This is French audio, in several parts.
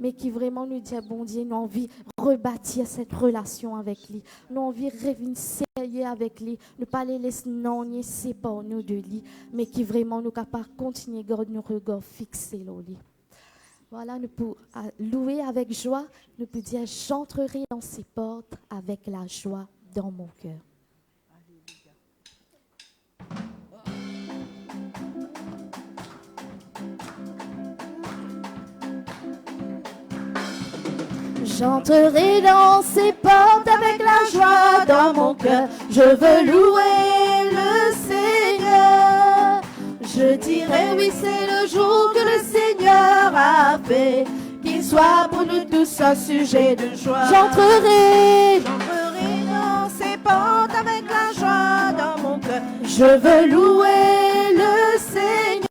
mais qui vraiment nous dit, bon Dieu, nous envie rebâtir cette relation avec lui. Nous envie revenir sérieux avec lui, ne pas les laisser non séparer nous de lui, mais qui vraiment nous capable de continuer à garder nos regards fixés sur lui. Voilà, nous pouvons louer avec joie, nous pouvons dire, j'entrerai dans ses portes avec la joie dans mon cœur. J'entrerai dans ses portes avec la joie dans mon cœur. Je veux louer le Seigneur. Je dirai oui, c'est le jour que le Seigneur a fait. Qu'il soit pour nous tous un sujet de joie. J'entrerai dans ses portes avec la joie dans mon cœur. Je veux louer le Seigneur.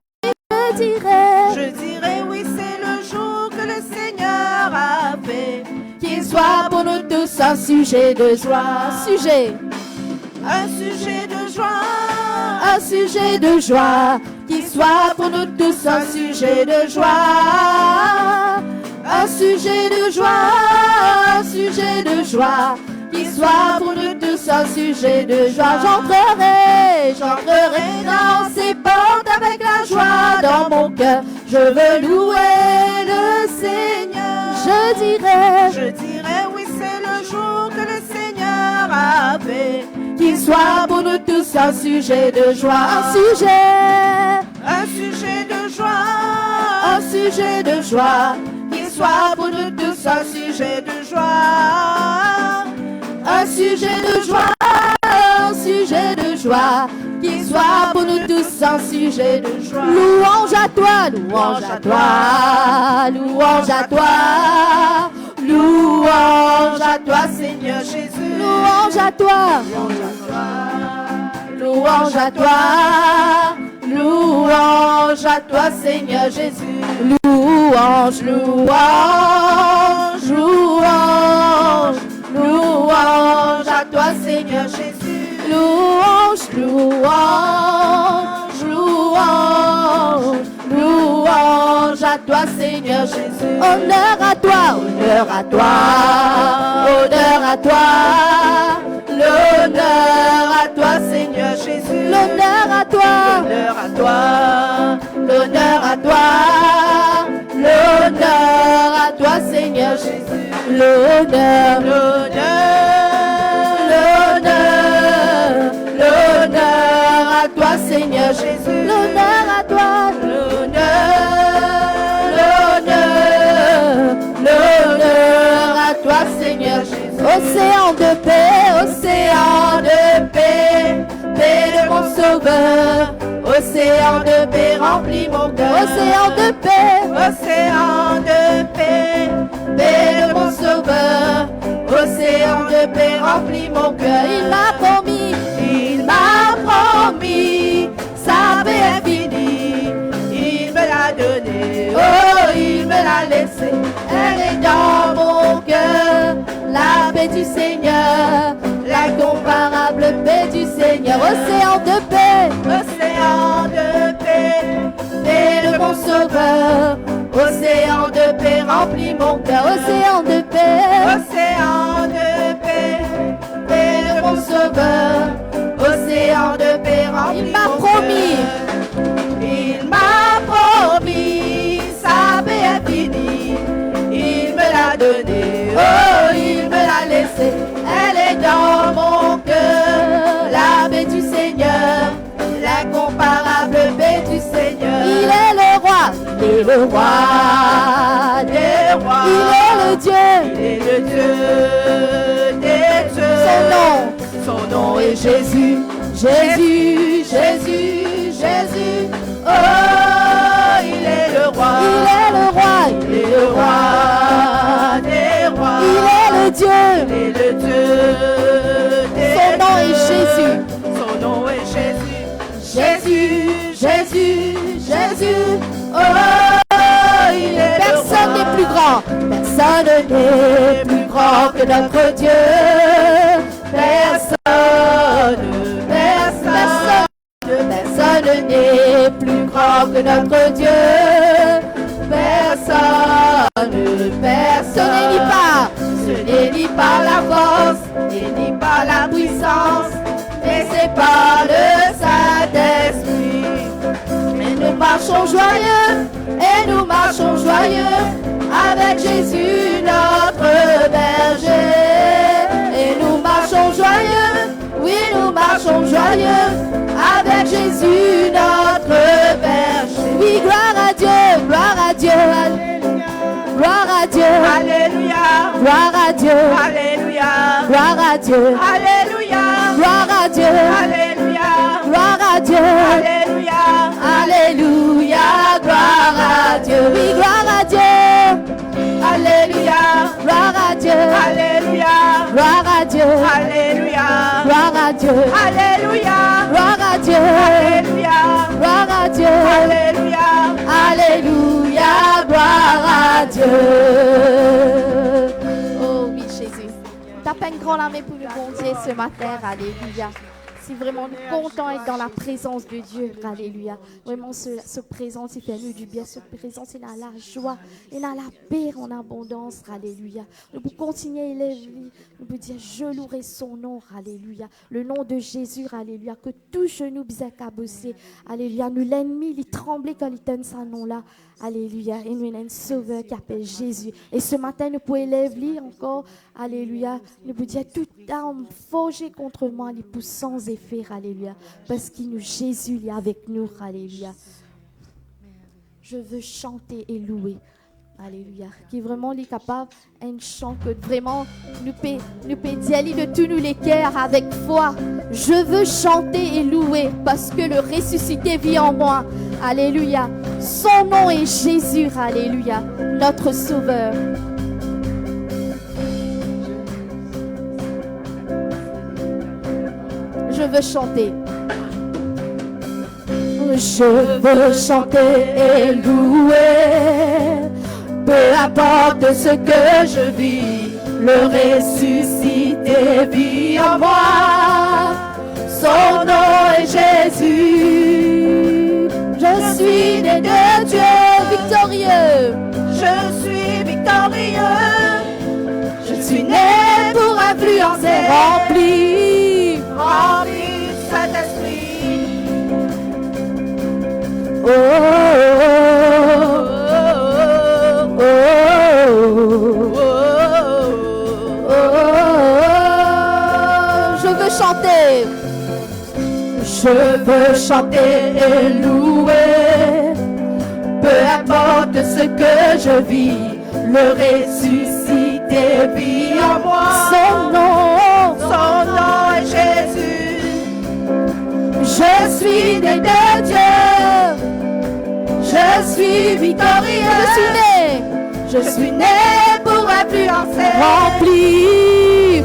Je dirai oui, c'est le jour que le Seigneur a fait. Qu'il soit pour nous tous un sujet de joie. Un sujet de joie. Un sujet de joie. Qu'il soit pour nous tous un sujet de joie. Un sujet de joie. Un sujet de joie. Qu'il soit pour nous tous un sujet de joie. J'entrerai dans ses portes avec la joie dans mon cœur. Je veux louer le Seigneur. Je dirai oui, c'est le jour que le Seigneur a fait. Qu'il soit pour nous tous un sujet de joie. Un sujet de joie. Un sujet de joie. Qu'il soit pour nous tous un sujet de joie. Un sujet de joie, un sujet de joie, qu'il soit pour nous tous un sujet de joie. Louange à toi, louange à toi, louange à toi, louange à toi, Seigneur Jésus. Louange à toi, louange à toi, louange à toi, Seigneur Jésus. Louange, louange, louange. Louange à toi, Seigneur Jésus. Louange, louange, louange, louange à toi, Seigneur Jésus. Honneur à toi, honneur à toi, honneur à toi. L'honneur à toi, Seigneur Jésus. L'honneur à toi, l'honneur à toi, l'honneur à toi. L'honneur à toi, Seigneur Jésus. L'honneur, l'honneur à toi, Seigneur Jésus. L'honneur à toi, l'honneur à toi, Seigneur Jésus. Océan de paix, paix de mon sauveur. Océan de paix remplit mon cœur. Océan de paix, paix de mon sauveur. Océan de paix remplit mon cœur. Il m'a promis sa paix infinie. Il me l'a donné, oh il me l'a laissé. Elle est dans mon cœur, la paix du Seigneur, l'incomparable paix du Seigneur. Océan de paix, paix de mon sauveur. Océan de paix remplit mon cœur. Océan de paix, paix de mon sauveur. Océan de paix remplit mon cœur. Il m'a promis sa paix infinie. Il me l'a donné, oh il me l'a laissé. Elle est dans mon cœur, la paix du Seigneur, l'incomparable paix du Seigneur. Il est le roi des rois. Il est le Dieu des dieux. Son nom est Jésus. Oh, il est le roi. Des rois. Il est le Dieu. Son nom est Jésus. Jésus. Oh, il est personne n'est plus grand. Personne n'est plus grand que notre Dieu. Personne n'est plus grand que notre Dieu. Personne et ni par la puissance, mais c'est par le Saint-Esprit. Et nous marchons joyeux, et nous marchons joyeux, avec Jésus notre berger. Et nous marchons joyeux, oui nous marchons joyeux, avec Jésus notre berger. Oui, gloire à Dieu, gloire à Dieu, gloire à Dieu, alléluia, gloire à Dieu, alléluia, gloire à Dieu, alléluia, gloire à Dieu, alléluia, gloire à Dieu, alléluia, alléluia, gloire à Dieu, oui, gloire à Dieu, alléluia, gloire à Dieu, alléluia, gloire à Dieu, alléluia, gloire à Dieu, alléluia, gloire à Dieu, alléluia, gloire à Dieu, alléluia, alléluia, gloire à Dieu. Oh oui, Jésus. T'as pas une grande armée pour nous bondir ce matin, alléluia. Si vraiment nous comptons être dans la présence de Dieu, alléluia. Vraiment, ce présence, il fait nous du bien. Ce présence, il a la joie, il a la paix en abondance, alléluia. Nous pouvons continuer à élever, nous pouvons dire, je louerai son nom, alléluia. Le nom de Jésus, alléluia. Que tout genou bisait cabossé, alléluia. Nous, l'ennemi, il tremblait quand il donne ce nom-là. Alléluia. Et nous avons un sauveur qui appelle Jésus. Et ce matin, nous pouvons élever encore. Alléluia. Nous pouvons dire toute arme forgée contre moi, les pousse sans effet. Alléluia. Parce que Jésus est avec nous. Alléluia. Je veux chanter et louer. Alléluia. Qui vraiment est capable un chant que vraiment nous peut dire de tous nous les cœurs avec foi. Je veux chanter et louer parce que le ressuscité vit en moi. Alléluia. Son nom est Jésus. Alléluia. Notre sauveur. Je veux chanter. Je veux chanter et louer. Peu importe ce que je vis, le ressuscité vit en moi. Son nom est Jésus. Je suis né de Dieu victorieux. Je suis victorieux. Je suis né pour influencer. Rempli du Saint-Esprit. Oh, oh, oh, oh, oh, je veux chanter. Je veux chanter et louer. Peu importe ce que je vis, le ressuscité vit en moi. Son nom est Jésus. Je suis né de Dieu. Je suis victorieux. Je suis né pour influencer. Rempli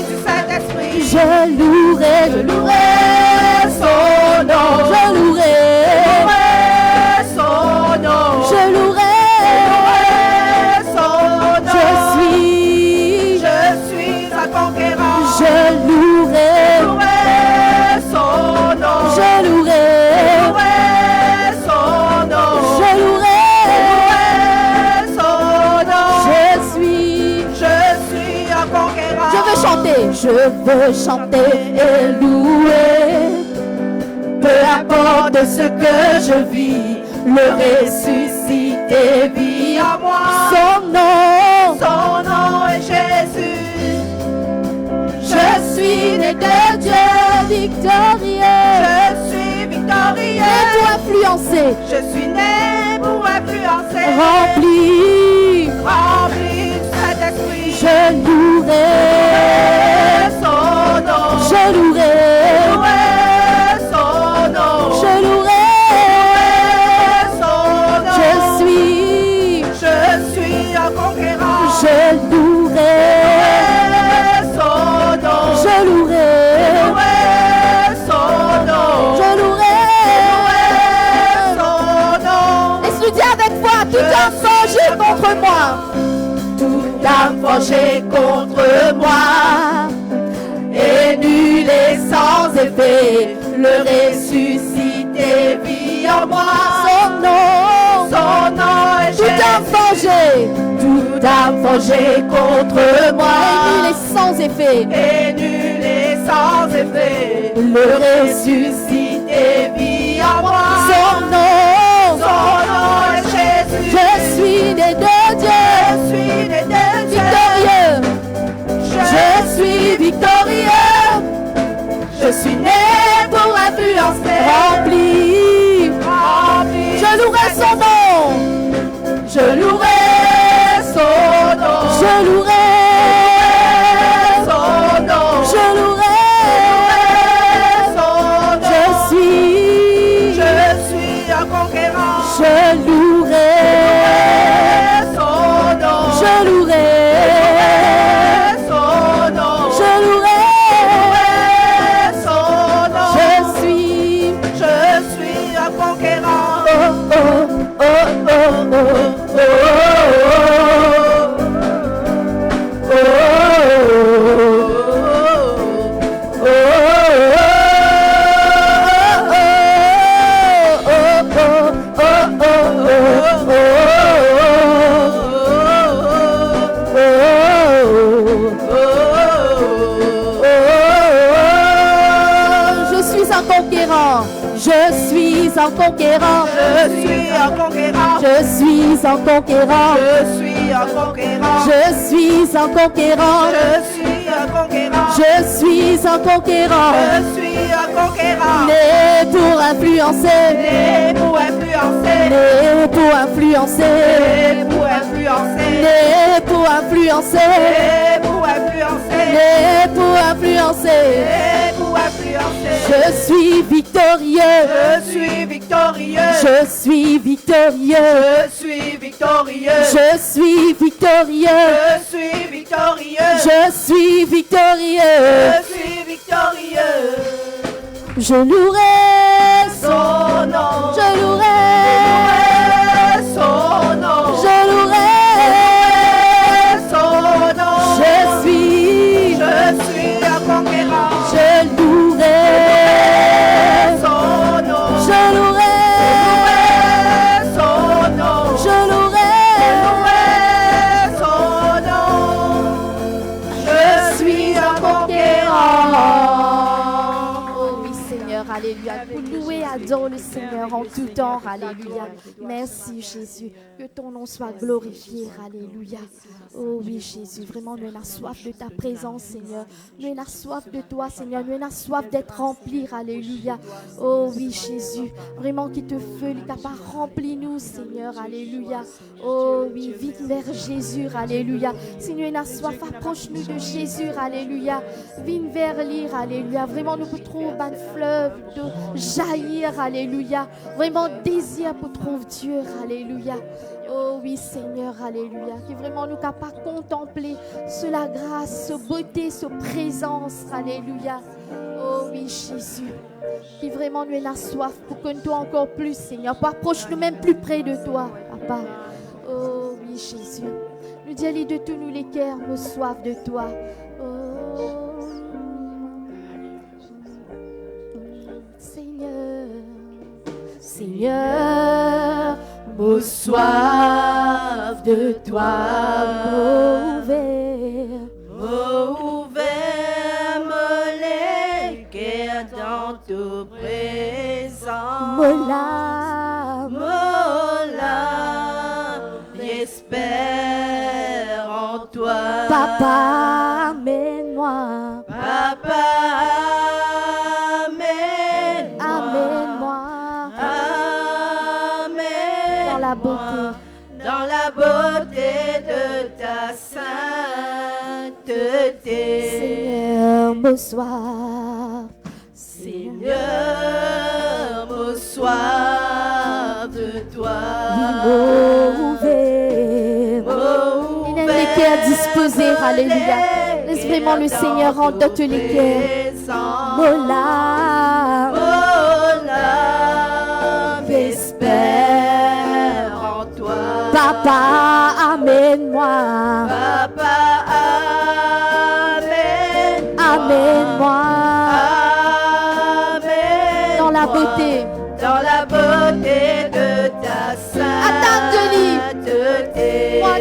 du Saint-Esprit. Je louerai son nom. Je louerai son nom. Je louerai son nom. Je suis un conquérant. Je louerai son nom. Je louerai son nom. Je louerai son nom. Je suis un conquérant. Je veux chanter et louer. Peu importe ce que je vis, le ressuscité vit en moi. Son nom est Jésus. Je suis né de Dieu victorieux. Je suis victorieux. Né pour influencer. Je suis né pour influencer. Rempli du Saint-Esprit. Je louerai son nom. Je louerai son nom. Je louerai son nom. Je suis un conquérant. Je louerai son nom. Je louerai son nom. Je louerai son nom. Laisse-le dire avec foi. Tout a forgé contre moi. Tout a forgé contre moi. Et nul est sans effet. Le ressuscité vit en moi. Son nom est Jésus. Tout a âme forgée contre moi. Et nul est sans effet. Et nul est sans effet. Le ressuscité vit en moi. Son nom est Jésus. Je suis né de Dieu. Je suis né de Dieu. Victorieux. Je suis victorieux. Je suis né pour influencer. Rempli. Je louerai son nom. Je louerai son nom. Je louerai son nom. Je louerai son nom. Je suis un conquérant. Je louerai son nom. Je louerai son nom. Je louerai son nom. Je suis un conquérant. Oh oh oh oh oh Je suis un conquérant. Je suis un conquérant. Je suis un conquérant. Je suis un conquérant. Je suis un conquérant. Je suis un conquérant. Je suis un conquérant. Je suis un conquérant. Né pour influencer. Né pour influencer. Né pour influencer. Né pour influencer. Né pour influencer. Né pour influencer. Né pour influencer. Né pour influencer. Je suis victorieux. Je suis victorieux. Je suis victorieux. Je suis victorieux. Je suis victorieux. Je suis victorieux. Je suis victorieux. Je suis victorieux. Je louerai son nom. Je louerai son nom. Je louerai son nom. Je suis un conquérant. Je louerai son nom. Je louerai son nom. Je louerai son nom. Je suis un conquérant. Alléluia. Pour louer, adorer le Seigneur en tout temps. Alléluia. Merci Jésus. Que ton nom soit glorifié. Alléluia. Oh oui Jésus, vraiment nous avons soif de ta présence Seigneur. Nous avons soif de toi Seigneur. Nous avons soif d'être remplis. Alléluia. Oh oui Jésus. Vraiment qui te feu, ta part remplis-nous Seigneur. Alléluia. Oh oui, vite vers Jésus. Alléluia. Si nous avons soif, approche-nous de Jésus. Alléluia. Viens vers lire. Alléluia. Vraiment nous trouver un fleuve de jaillir, alléluia. Vraiment désir pour trouver Dieu, alléluia. Oh oui Seigneur, alléluia. Qui vraiment nous capable de contempler la grâce, cette beauté, cette présence, alléluia. Oh oui Jésus. Qui vraiment nous a soif pour que nous encore plus, Seigneur. Pour approcher nous-mêmes plus près de toi, Papa. Oh oui Jésus. Nous disons de tous nous les cœurs, nous soif de toi. Oh. Seigneur, mon soif de toi, ouvert me les cœurs dans ta présence. J'espère en toi. Papa, amène-moi. Papa, dans la beauté de ta sainteté. Seigneur, mon soif. Seigneur, mon soif de toi. Il aime les cœurs disposés, alléluia. Laisse vraiment le Seigneur rendre tous les cœurs. Mola, j'espère en toi. Papa, amène-moi. Papa, amène-moi. Dans la beauté. Dans la beauté de ta sainteté. Attends, Denis. Moi,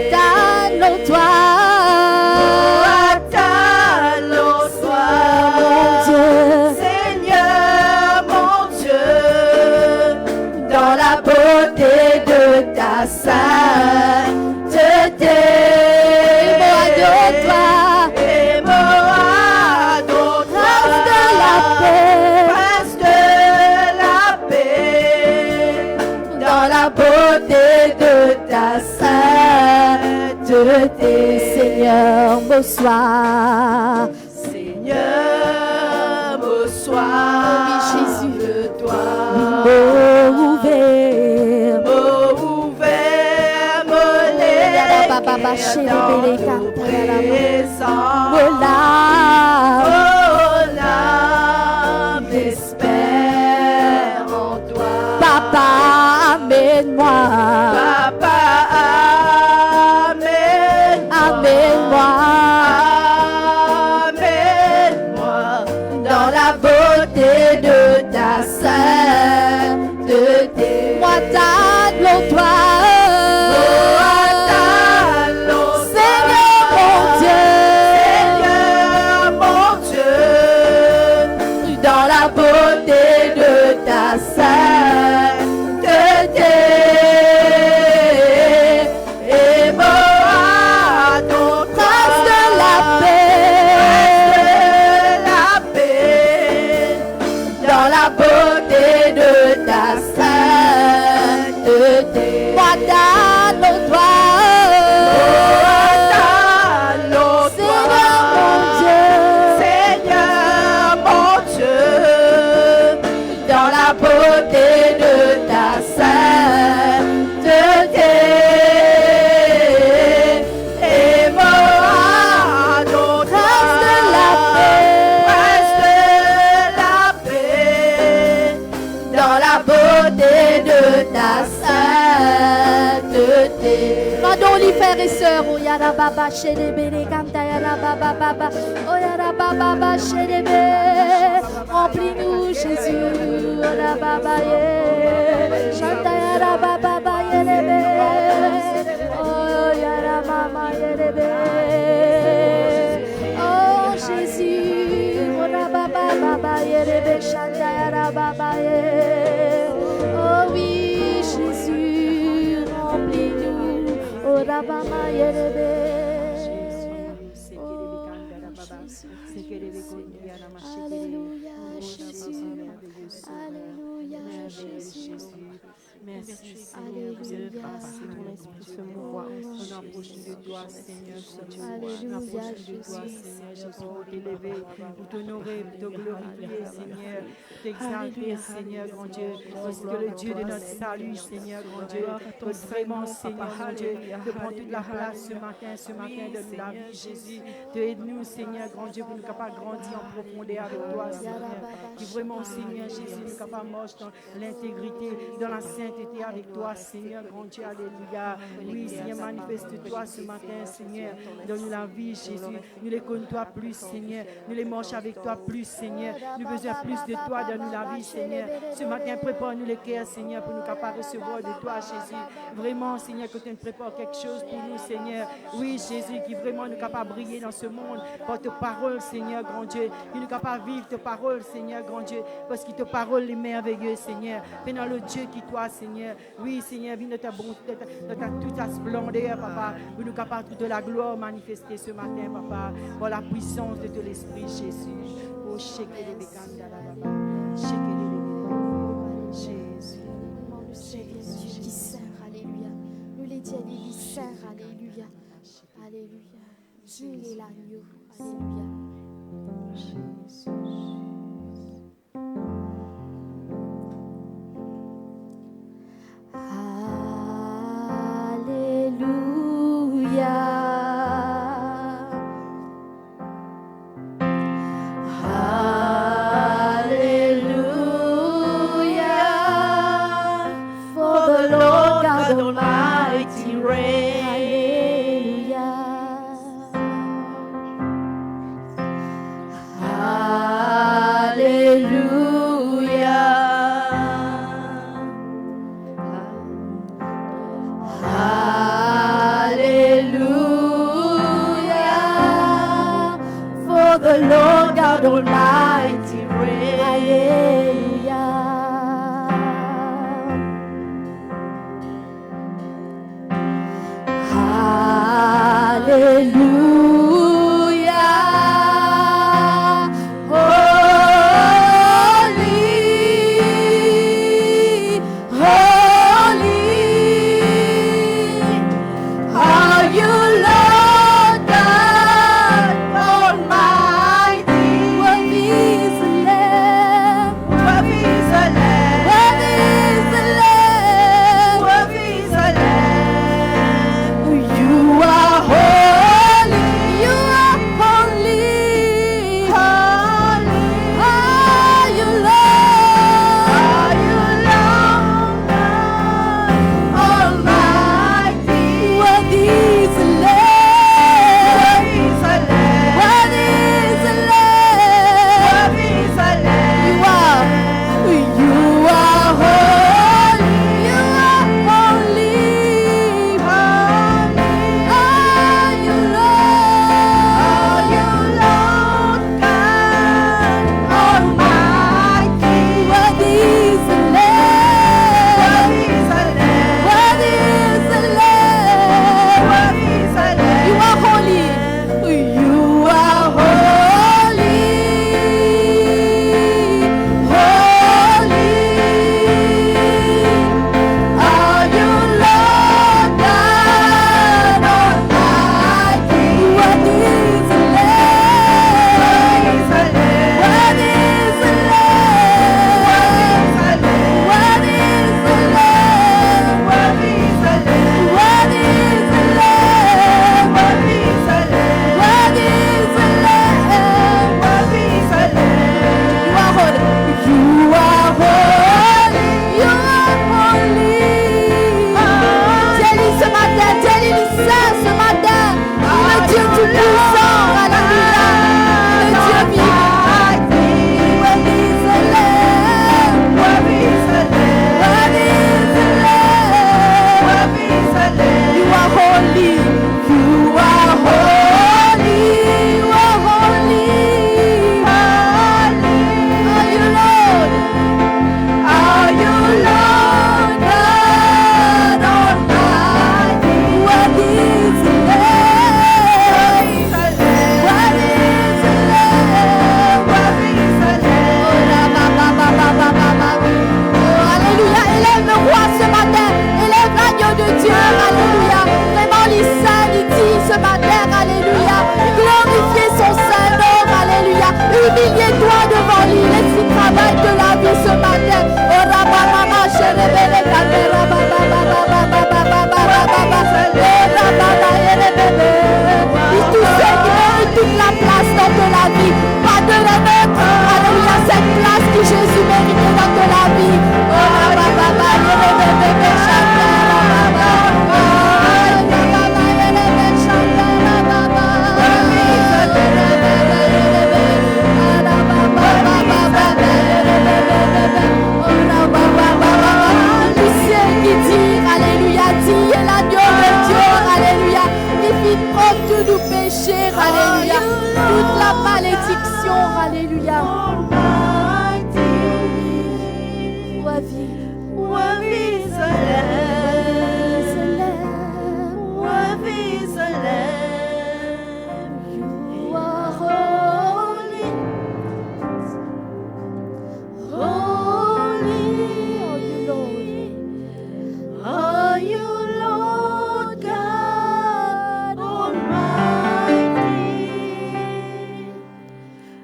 de tes Seigneur, bonsoir. Seigneur, bonsoir. Oui, Jésus, de toi. Mot ouvert, me lève dans ta présence. Oh, l'âme espère en toi. Papa, amène-moi. Papa, Amène-moi. Amène-moi dans la beauté de ta sainteté. Moi ta gloire. Seigneur mon Dieu. Dans la beauté de ta sainteté. Et moi, ton Trace de la paix, dans la beauté de ta sainteté. Moi ta gloire. Seigneur mon Dieu, dans la beauté de ta sainteté. Et moi, ton Trace de la paix, dans la beauté de ta sainteté. Pardon les frères et sœurs, oh yara baba chédébé, les canta yara baba baba, oh yara baba chédébé, remplis-nous Jésus, oh yara baba ye, chanta yara baba yérébé, oh yara mama yérébé, oh Jésus, oh yara baba yérébé, chanta yara baba ye, oh oui Jésus, remplis-nous. Ora mama yerebe. Alléluia, Jésus. Alléluia, Jésus. Merci Seigneur, vous êtes grâce, ton esprit se mouvoir. On approche de toi, Seigneur, ce jour. On approche de toi, Seigneur, Jésus, pour t'élever, pour t'honorer, pour te glorifier, Seigneur, t'exalter, Seigneur, grand Dieu, parce que le Dieu de notre salut, Seigneur, grand Dieu, peut vraiment, Seigneur, grand Dieu, de prendre toute la place ce matin, donne la vie, Jésus, de aide-nous, Seigneur, grand Dieu, pour nous capables de grandir en profondeur avec toi, Seigneur, qui vraiment, Seigneur, Jésus, nous capables de marcher dans l'intégrité, dans la sainteté avec toi, Seigneur, grand Dieu, alléluia. Oui, Seigneur, manifeste-toi ce matin, Seigneur, donne-nous la vie, Jésus, nous les connaissons toi plus, Seigneur, nous les marchons avec toi plus, Seigneur, nous besoin plus de toi, donne-nous la vie, Seigneur. Ce matin, prépare-nous les cœurs, Seigneur, pour nous capables de recevoir de toi, Jésus. Vraiment, Seigneur, que tu nous prépares quelque chose pour nous, Seigneur. Oui, Jésus, qui vraiment nous capable de briller dans ce monde par ta parole, Seigneur, grand Dieu. Qui nous capable de vivre ta parole, Seigneur, grand Dieu, parce que ta parole est merveilleuse, Seigneur. Pendant le Dieu qui toi, Seigneur. Oui, Seigneur, viens de ta bonté, de toute ta splendeur, Papa, pour nous capables de la gloire manifester ce matin, Papa, par la puissance de ton esprit, Jésus. Oh, Jésus. Jésus qui sert, alléluia. Nous les dieux, il sert, alléluia. Alléluia. Dieu est l'agneau, alléluia. Jésus. You love prends tous nos péchés, alléluia. Toute la malédiction, alléluia. Worthy is the Lamb. Worthy is the Lamb. You are holy. Holy are you, Lord God Almighty.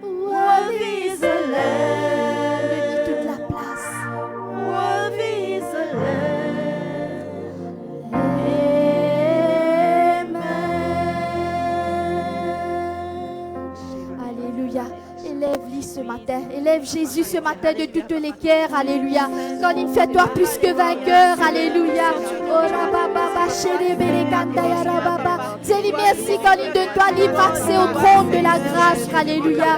Worthy is the Lamb. Toute la place. Worthy is the Lamb. Amen. Alléluia. Élève-lui ce matin. Élève Jésus ce matin de toutes les guerres. Alléluia. Quand il fait toi plus que vainqueur. Alléluia. Dis-lui merci quand il donne toi libre accès au trône de la grâce. Alléluia.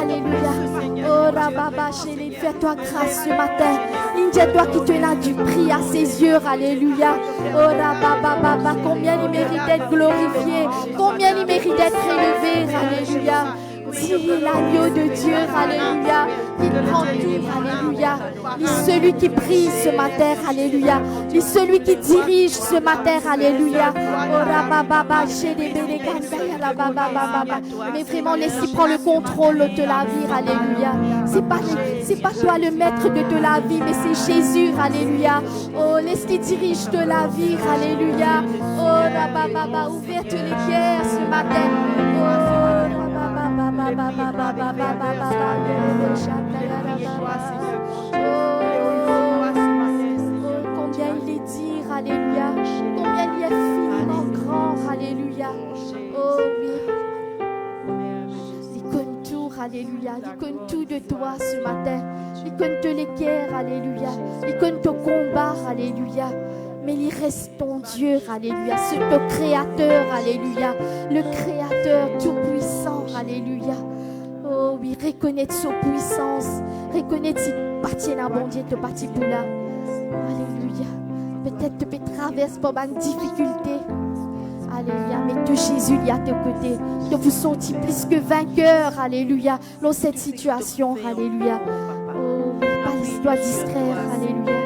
Alléluia. Fais-toi grâce ce matin. Il dit toi qui tenais du prix à ses yeux. Alléluia. Combien il mérite d'être glorifié. Combien il mérite d'être élevé. Alléluia. Dis l'agneau de Dieu, alléluia, il prend tout, alléluia. Dis celui qui prie ce matin, alléluia. Dis celui qui dirige ce matin, alléluia. Mais vraiment, laisse-lui prendre le contrôle de la vie, alléluia. C'est pas toi le maître de la vie, mais c'est Jésus, alléluia. Oh, laisse-lui dirige de la vie, alléluia. Oh, ouverte les cœurs ce matin. Combien il est dire, alléluia. Combien il est finiment grand, alléluia. Oh oui. Il connaît tout, alléluia. Il connaît tout de toi ce matin. Il connaît toutes les guerres, alléluia. Il connaît ton combat, alléluia. Mais il reste ton Dieu, alléluia. C'est ton créateur, alléluia. Le créateur tout-puissant, alléluia. Oh oui, reconnais sa puissance. Reconnais qu'il partit à bon Dieu, te parti pour là. Alléluia. Peut-être tu peux traverser par une difficulté. Alléluia. Mais que Jésus est à tes côtés. Que vous sentiez plus que vainqueur. Alléluia. Dans cette situation. Alléluia. Oh oui, pas laisse-toi distraire. Alléluia.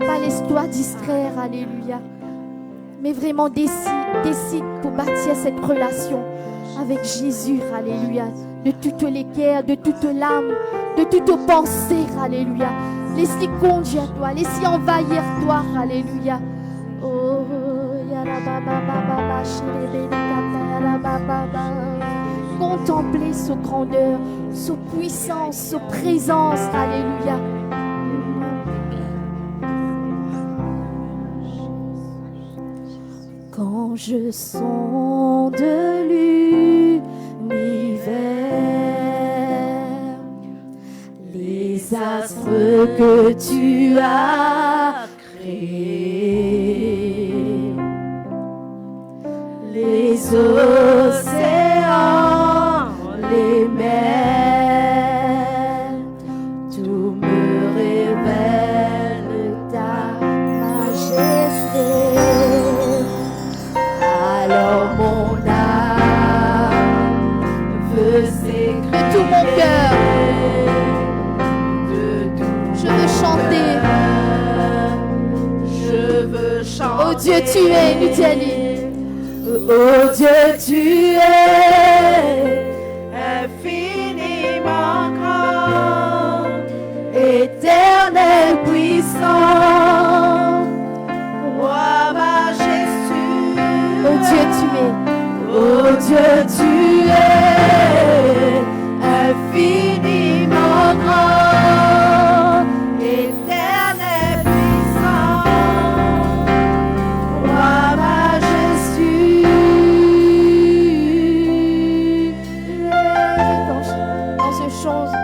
Pas laisse-toi distraire. Alléluia. Mais vraiment décide pour bâtir cette relation avec Jésus. Alléluia. De toutes les guerres, de toute l'âme, de toute pensée, alléluia. Laisse-lui conduire toi, laisse-lui envahir toi, alléluia. Oh, contemplez sa grandeur, sa puissance, sa présence, alléluia. Quand je sonde l'univers, les astres que tu as créés, les océans, les mers, tout me révèle ta majesté. Alors mon âme veut s'écrire de tout mon cœur. Je veux chanter. Je veux chanter. Oh Dieu, tu es, nous dit-elle. Oh Dieu, tu es infiniment grand, éternel, puissant, roi majestueux. Oh Dieu, tu es. Oh Dieu, tu es infiniment grand, éternel, puissant, roi majestueux. Dans ce chose,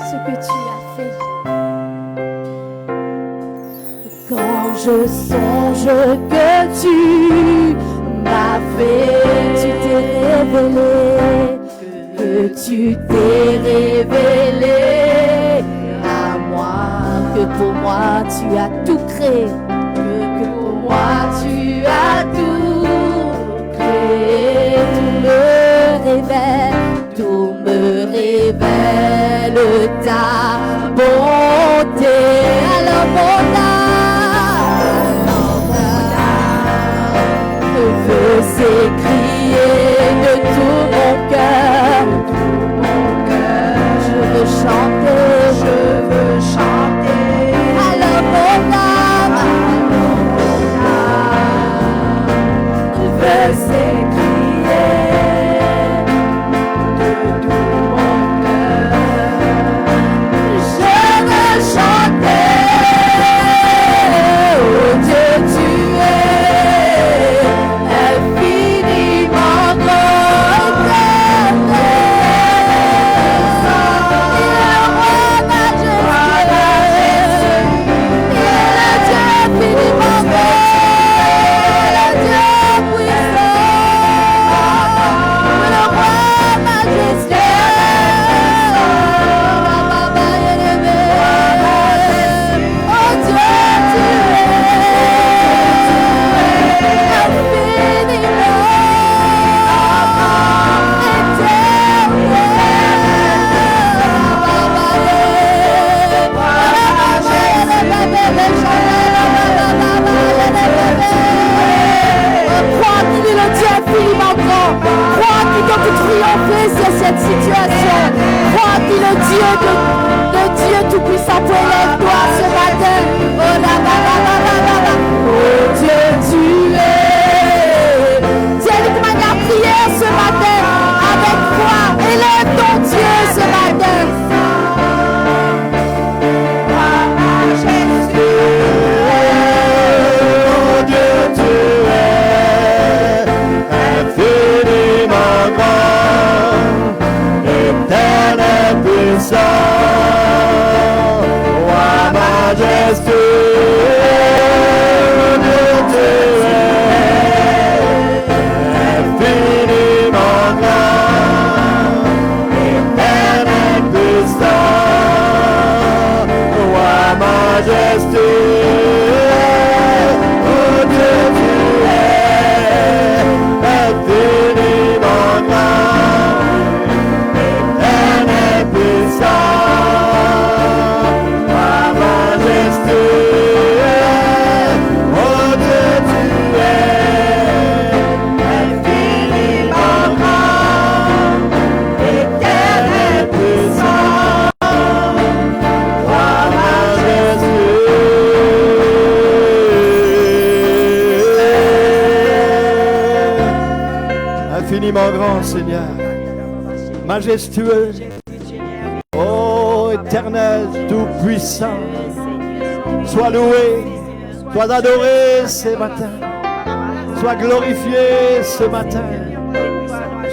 ce que tu as fait. Quand je songe que tu m'as fait, tu t'es révélé, que tu t'es révélé à moi, que pour moi tu as tout créé. créé. Que pour moi tu as tout créé. Tout me révèle ta bonté. Alors mon âme veut s'écrier de tout mon cœur. Je veux chanter. Alors mon âme veut s'écrier de tout mon cœur. Je veux chanter. Oh Dieu, tu es infiniment grand. Sur cette situation, crois qu'il est Dieu de Dieu tout-puissant. Élève-toi ce matin. Oh Dieu, tu es. Dieu, comment il a prié ce matin avec foi. Élève ton Dieu ce matin. Oh Dieu, tu es infiniment grand. Éternel puissant, roi majestueux, Dieu tu es infiniment grand. Éternel puissant, roi majestueux, oh Dieu tu es infiniment grand. Infiniment grand, Seigneur, majestueux, ô éternel, tout-puissant, sois loué, sois adoré ce matin, sois glorifié ce matin,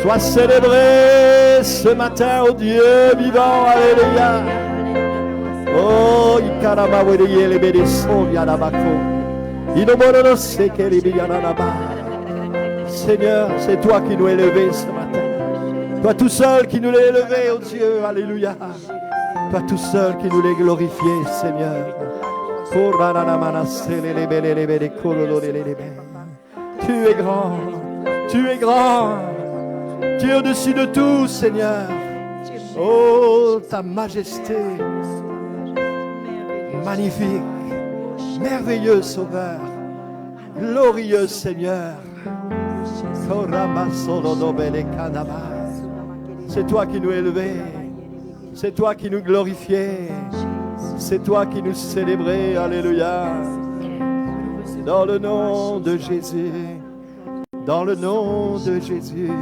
sois célébré ce matin, ô Dieu vivant, alléluia. Oh, ikarama wedeye le bédisson yanabako, inomoro seke le biyanaba. Seigneur, c'est toi qui nous élevés ce matin. Toi tout seul qui nous l'as élevé, oh Dieu, alléluia. Toi tout seul qui nous l'as glorifié, Seigneur. Tu es grand, tu es grand. Tu es au-dessus de tout, Seigneur. Oh, ta majesté, magnifique, merveilleux Sauveur, glorieux Seigneur. C'est toi qui nous élevés, c'est toi qui nous glorifiés, c'est toi qui nous célébrais, alléluia. Dans le nom de Jésus, dans le nom de Jésus,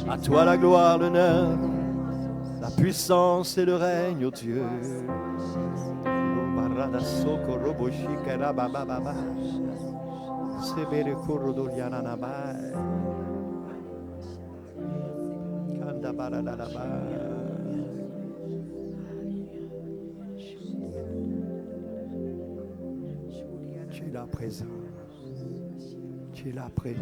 à toi la gloire, l'honneur, la puissance et le règne, oh Dieu. Sebere korodo yananaba, kanda baradalaba. Tu es là présent, tu es là près.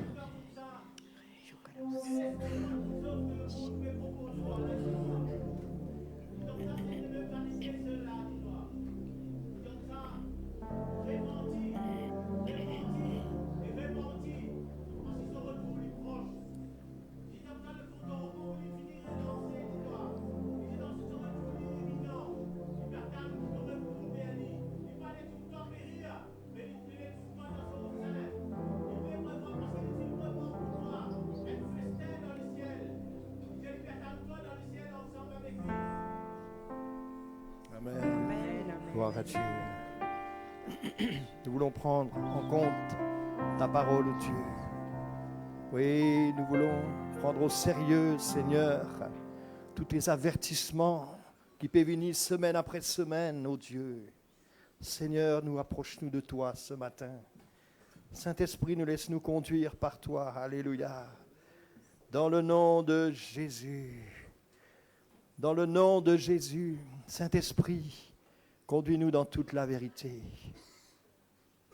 Gloire à Dieu. Nous voulons prendre en compte ta parole, oh Dieu. Oui, nous voulons prendre au sérieux, Seigneur, tous les avertissements qui peuvent venir semaine après semaine, oh Dieu. Seigneur, nous approche-nous de toi ce matin. Saint-Esprit, nous laisse nous conduire par toi. Alléluia. Dans le nom de Jésus. Dans le nom de Jésus. Saint-Esprit, conduis-nous dans toute la vérité.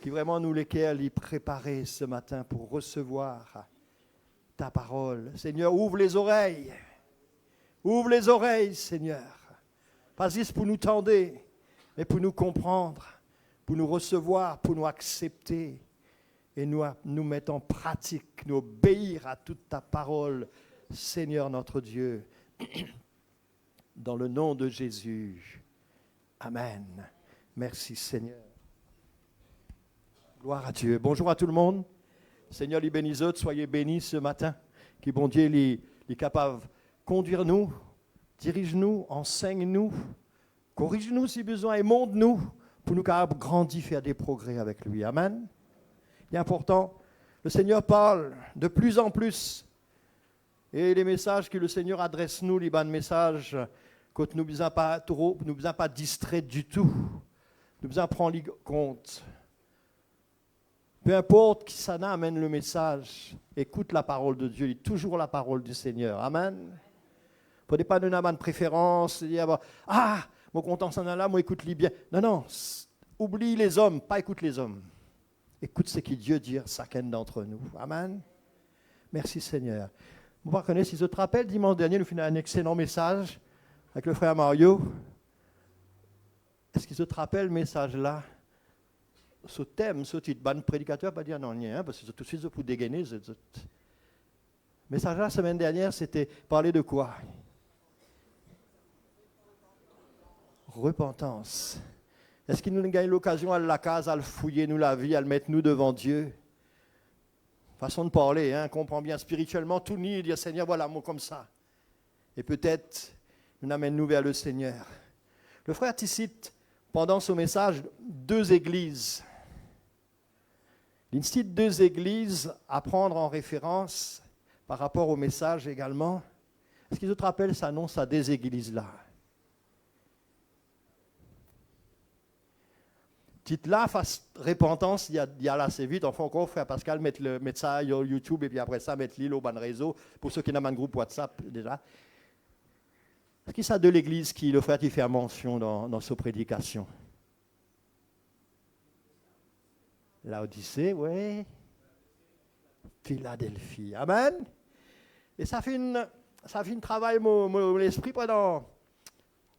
Qui vraiment nous lesquels y préparer ce matin pour recevoir ta parole. Seigneur, ouvre les oreilles. Ouvre les oreilles, Seigneur. Pas juste pour nous tendre, mais pour nous comprendre, pour nous recevoir, pour nous accepter et nous mettre en pratique, nous obéir à toute ta parole, Seigneur notre Dieu. Dans le nom de Jésus. Amen. Merci, Seigneur. Gloire à Dieu. Bonjour à tout le monde. Seigneur, les bénis autres, soyez bénis ce matin. Que bon Dieu est capable de conduire nous, dirige-nous, enseigne-nous, corrige-nous si besoin et montre-nous pour nous capables grandir, faire des progrès avec lui. Amen. Il est important. Le Seigneur parle de plus en plus. Et les messages que le Seigneur adresse nous, les bons messages, quand nous ne sommes pas trop, nous ne sommes pas distraits du tout. Nous devons prendre compte. Peu importe qui ça amène le message, écoute la parole de Dieu, lis toujours la parole du Seigneur. Amen. Vous ne pas donner une préférence, dire mon content s'en a là, moi écoute-les bien. Non, oublie les hommes, pas écoute les hommes. Écoute ce que Dieu dit à chacun d'entre nous. Amen. Merci Seigneur. Vous reconnaissez, si je te rappelle, dimanche dernier, nous faisons un excellent message avec le frère Mario. Est-ce que je te rappelle le message là? Ce thème, ce titre, ban prédicateur, pas dire non, rien, parce que c'est tout de suite pour dégainer. Le message la semaine dernière, c'était parler de quoi? Repentance. Est-ce qu'il nous gagne l'occasion à la case, à le fouiller, nous la vie, à le mettre nous devant Dieu? Façon de parler, on comprend bien spirituellement, tout ni dire Seigneur, voilà, moi comme ça. Et peut-être, nous amène-nous vers le Seigneur. Le frère cite, pendant ce message, 2 églises. Il cite 2 églises à prendre en référence par rapport au message également. Est-ce qu'ils te rappellent, ça annonce à des églises-là? Titre là, face repentance, il y a là assez vite. Enfin, encore, frère Pascal, mettre ça sur YouTube et puis après ça, mettre l'île au bon réseau. Pour ceux qui n'ont pas de groupe WhatsApp déjà. Est-ce qu'il y a de l'église qui le frère qui fait mention dans sa prédication? Laodicée, oui. Philadelphie. Amen. Et ça fait un travail mon l'esprit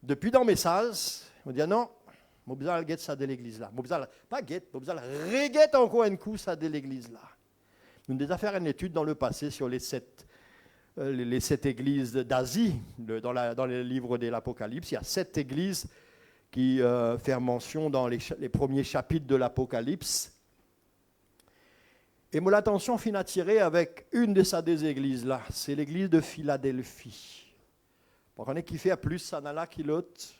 depuis dans le message. On dit non. Je vais besoin de ça de l'église là. Je vais besoin de reguetter encore un coup ça de l'église là. Nous avons déjà fait une étude dans le passé sur les 7 églises d'Asie. Dans le livre de l'Apocalypse, il y a 7 églises qui font mention dans les premiers chapitres de l'Apocalypse. Et mon attention finit attirée avec une de ces 2 églises là. C'est l'église de Philadelphie. On connaît qui fait plus ça là qui l'autre.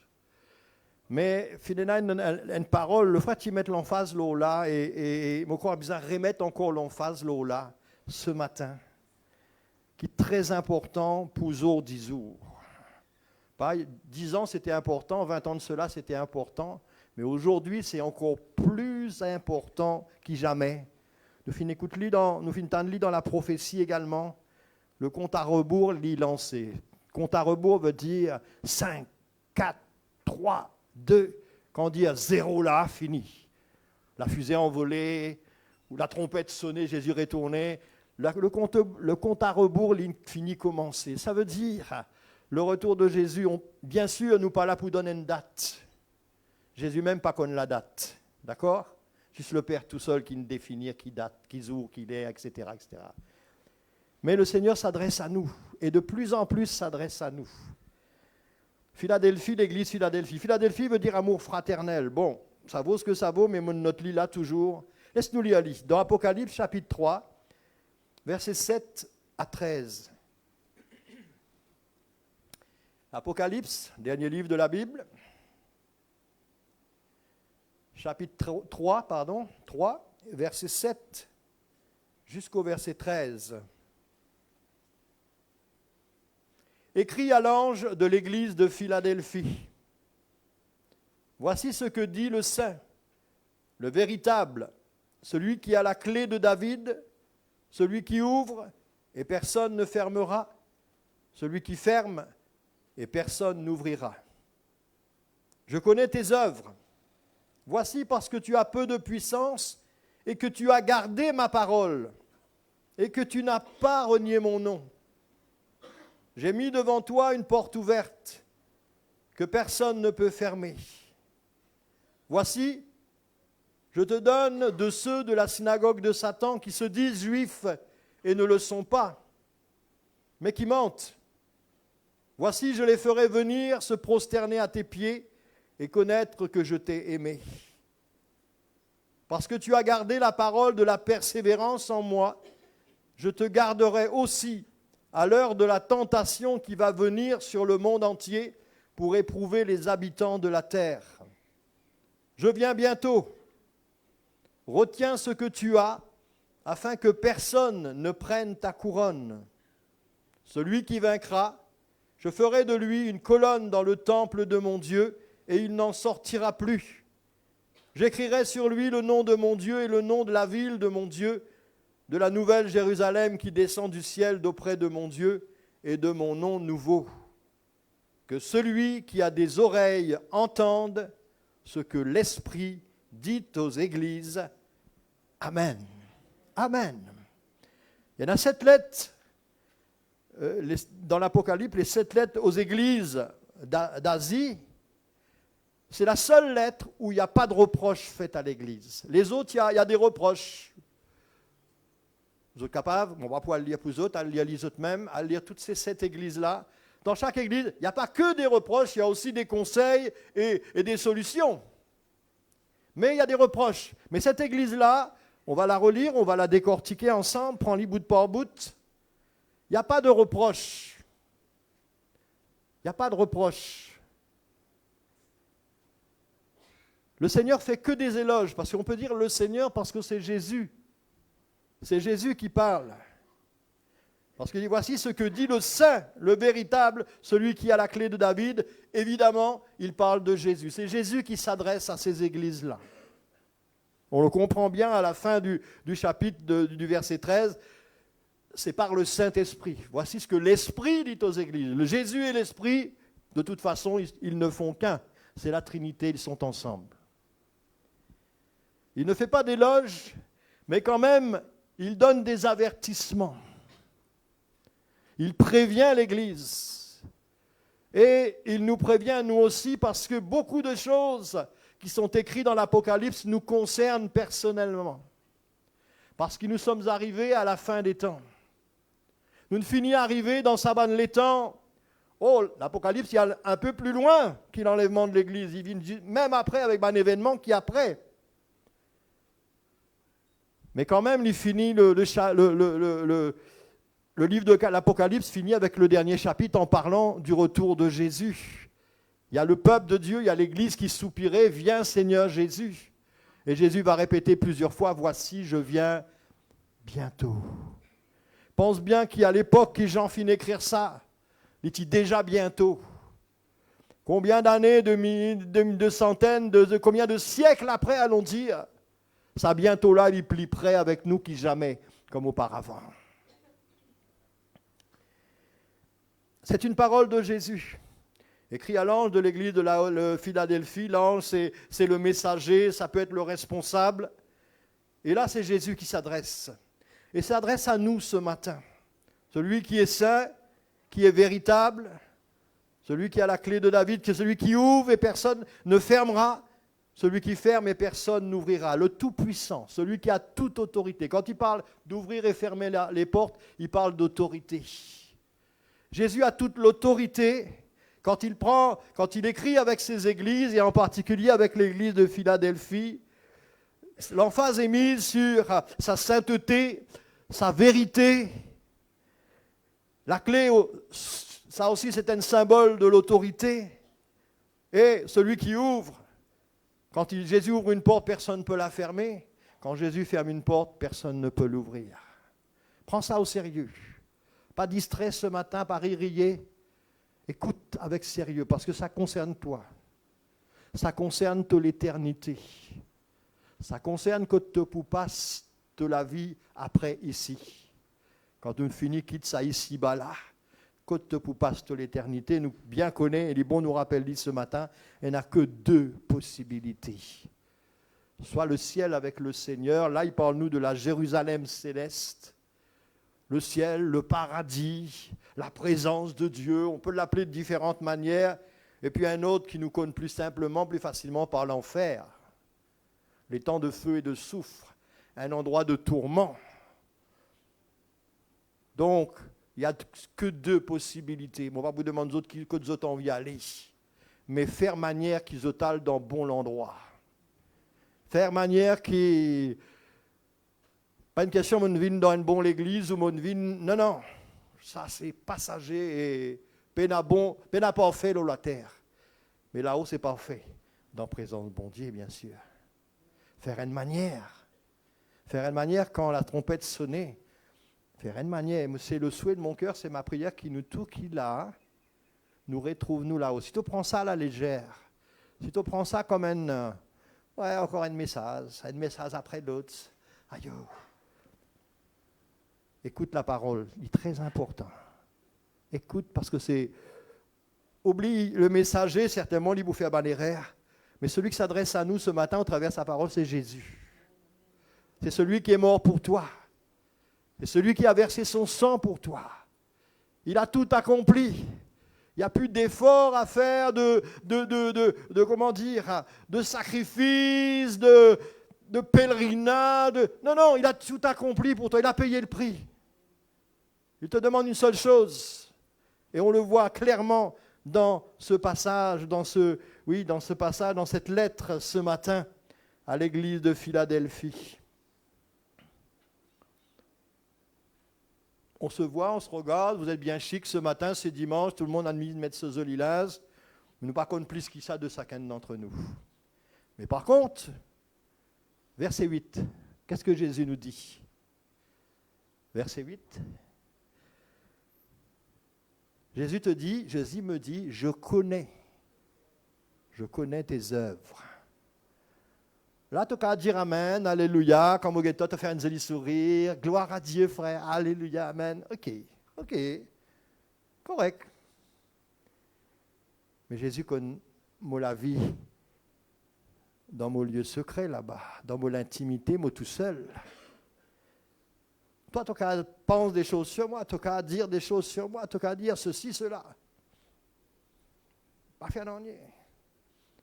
Mais finalement, une parole, le frère qui met l'emphase là, et mon corps a besoin de remettre encore l'emphase là, ce matin, qui est très important pour jour 10 jours. 10 ans, c'était important, 20 ans de cela, c'était important, mais aujourd'hui, c'est encore plus important que jamais. Nous finissons dans la prophétie également, le compte à rebours l'est lancé. Compte à rebours veut dire 5, 4, 3, 2, quand on dit 0 là, fini. La fusée envolée, ou la trompette sonnée, Jésus retourné, le compte à rebours, il finit commencer. Ça veut dire, le retour de Jésus, bien sûr, nous pas là pour donner une date. Jésus même pas connaît la date, d'accord? Juste le Père tout seul qui nous définit, qui date, qui jour, qui est, etc., etc. Mais le Seigneur s'adresse à nous, et de plus en plus s'adresse à nous. Philadelphie, l'église Philadelphie. Philadelphie veut dire amour fraternel. Bon, ça vaut ce que ça vaut, mais notre lit là toujours. Laisse-nous lire. Dans Apocalypse chapitre 3, versets 7 à 13. Apocalypse, dernier livre de la Bible. chapitre 3, verset 7 jusqu'au verset 13. Écrit à l'ange de l'église de Philadelphie. Voici ce que dit le Saint, le véritable, celui qui a la clé de David, celui qui ouvre et personne ne fermera, celui qui ferme et personne n'ouvrira. Je connais tes œuvres. Voici parce que tu as peu de puissance et que tu as gardé ma parole et que tu n'as pas renié mon nom. J'ai mis devant toi une porte ouverte que personne ne peut fermer. Voici, je te donne de ceux de la synagogue de Satan qui se disent juifs et ne le sont pas, mais qui mentent. Voici, je les ferai venir se prosterner à tes pieds et connaître que je t'ai aimé. Parce que tu as gardé la parole de la persévérance en moi, je te garderai aussi à l'heure de la tentation qui va venir sur le monde entier pour éprouver les habitants de la terre. Je viens bientôt. Retiens ce que tu as, afin que personne ne prenne ta couronne. Celui qui vaincra, je ferai de lui une colonne dans le temple de mon Dieu, et il n'en sortira plus. J'écrirai sur lui le nom de mon Dieu et le nom de la ville de mon Dieu, de la nouvelle Jérusalem qui descend du ciel d'auprès de mon Dieu et de mon nom nouveau. Que celui qui a des oreilles entende ce que l'Esprit dit aux églises. Amen. Amen. Il y en a 7 lettres dans l'Apocalypse, les 7 lettres aux églises d'Asie. C'est la seule lettre où il n'y a pas de reproche fait à l'église. Les autres, il y a des reproches. Vous êtes capables, on va pouvoir le lire pour vous autres, à le lire les autres même, à lire toutes ces 7 églises-là. Dans chaque église, il n'y a pas que des reproches, il y a aussi des conseils et des solutions. Mais il y a des reproches. Mais cette église-là, on va la relire, on va la décortiquer ensemble, prends-les bout par bout. Il n'y a pas de reproches. Il n'y a pas de reproches. Le Seigneur fait que des éloges, parce qu'on peut dire le Seigneur parce que c'est Jésus. C'est Jésus qui parle. Parce qu'il dit, voici ce que dit le Saint, le véritable, celui qui a la clé de David. Évidemment, il parle de Jésus. C'est Jésus qui s'adresse à ces églises-là. On le comprend bien à la fin du chapitre du verset 13. C'est par le Saint-Esprit. Voici ce que l'Esprit dit aux églises. Le Jésus et l'Esprit, de toute façon, ils ne font qu'un. C'est la Trinité, ils sont ensemble. Il ne fait pas d'éloges, mais quand même, il donne des avertissements. Il prévient l'Église. Et il nous prévient, nous aussi, parce que beaucoup de choses qui sont écrites dans l'Apocalypse nous concernent personnellement. Parce que nous sommes arrivés à la fin des temps. Nous ne finissons arrivés dans Saban les temps. Oh, l'Apocalypse, il y a un peu plus loin qu'il l'enlèvement de l'Église. Il vient même après avec un événement qui est après. Mais quand même, il finit le livre de l'Apocalypse finit avec le dernier chapitre en parlant du retour de Jésus. Il y a le peuple de Dieu, il y a l'Église qui soupirait, viens Seigneur Jésus. Et Jésus va répéter plusieurs fois, voici, je viens bientôt. Pense bien qu'à l'époque que Jean finit d'écrire ça, il dit déjà bientôt. Combien d'années, de centaines, combien de siècles après allons dire, ça bientôt là, il est plus près avec nous que jamais, comme auparavant. C'est une parole de Jésus, écrit à l'ange de l'église de Philadelphie. L'ange, c'est le messager, ça peut être le responsable. Et là, c'est Jésus qui s'adresse. Et s'adresse à nous ce matin. Celui qui est saint, qui est véritable, celui qui a la clé de David, qui est celui qui ouvre et personne ne fermera, celui qui ferme et personne n'ouvrira, le Tout-Puissant, celui qui a toute autorité. Quand il parle d'ouvrir et fermer les portes, il parle d'autorité. Jésus a toute l'autorité quand il écrit avec ses églises, et en particulier avec l'église de Philadelphie. L'emphase est mise sur sa sainteté, sa vérité. La clé, ça aussi c'est un symbole de l'autorité. Et celui qui ouvre Quand Jésus ouvre une porte, personne ne peut la fermer. Quand Jésus ferme une porte, personne ne peut l'ouvrir. Prends ça au sérieux. Pas distrait ce matin, pas ririer. Écoute avec sérieux, parce que ça concerne toi. Ça concerne toute l'éternité. Ça concerne que tu passes de la vie après ici. Quand tu finis, quitte ça ici-bas là. Que tu passes de l'éternité. Nous bien connaissons, et les bons nous rappellent ce matin, il n'y a que deux possibilités. Soit le ciel avec le Seigneur, là il parle nous de la Jérusalem céleste. Le ciel, le paradis, la présence de Dieu, on peut l'appeler de différentes manières. Et puis un autre qui nous connaît plus simplement, plus facilement par l'enfer. Les temps de feu et de soufre, un endroit de tourment. Donc, il n'y a que deux possibilités. On va vous demander que vous autres envie d'aller. Mais faire manière qu'ils allent dans bon endroit. Faire manière qui... Pas une question de venir dans une bonne église ou de venir... Non, non. Ça, c'est passager et peine pas fait dans la terre. Mais là-haut, c'est parfait. Dans la présence de bon Dieu, bien sûr. Faire une manière. Faire une manière quand la trompette sonnait. Faire une manière. C'est le souhait de mon cœur, c'est ma prière qui nous tout qui là, nous retrouve nous là-haut. Si tu prends ça à la légère, si tu prends ça comme encore un message après l'autre, aïe. Écoute la parole, il est très important. Écoute parce que c'est... Oublie le messager, certainement, il vous fait abanéraire. Mais celui qui s'adresse à nous ce matin au travers de sa parole, c'est Jésus. C'est celui qui est mort pour toi. C'est celui qui a versé son sang pour toi. Il a tout accompli. Il n'y a plus d'efforts à faire, de sacrifice, de pèlerinage. Non, il a tout accompli pour toi. Il a payé le prix. Il te demande une seule chose. Et on le voit clairement dans ce passage, dans cette lettre ce matin à l'église de Philadelphie. On se voit, on se regarde, vous êtes bien chic ce matin, c'est dimanche, tout le monde a mis de mettre ce zolilaz. Nous ne pas compte plus qui ça de chacun d'entre nous. Mais par contre, verset 8, qu'est-ce que Jésus nous dit? Verset 8. Jésus me dit, je connais tes œuvres. Là, tu as dire Amen, Alléluia, comme au ghetto, tu as fait un joli sourire, gloire à Dieu, frère, Alléluia, Amen. Ok, correct. Mais Jésus connaît la vie dans mon lieu secret là-bas, dans mon intimité, moi tout seul. Toi, tu as penser des choses sur moi, tu as dire des choses sur moi, tu as dire ceci, cela. Pas faire d'ennuyer.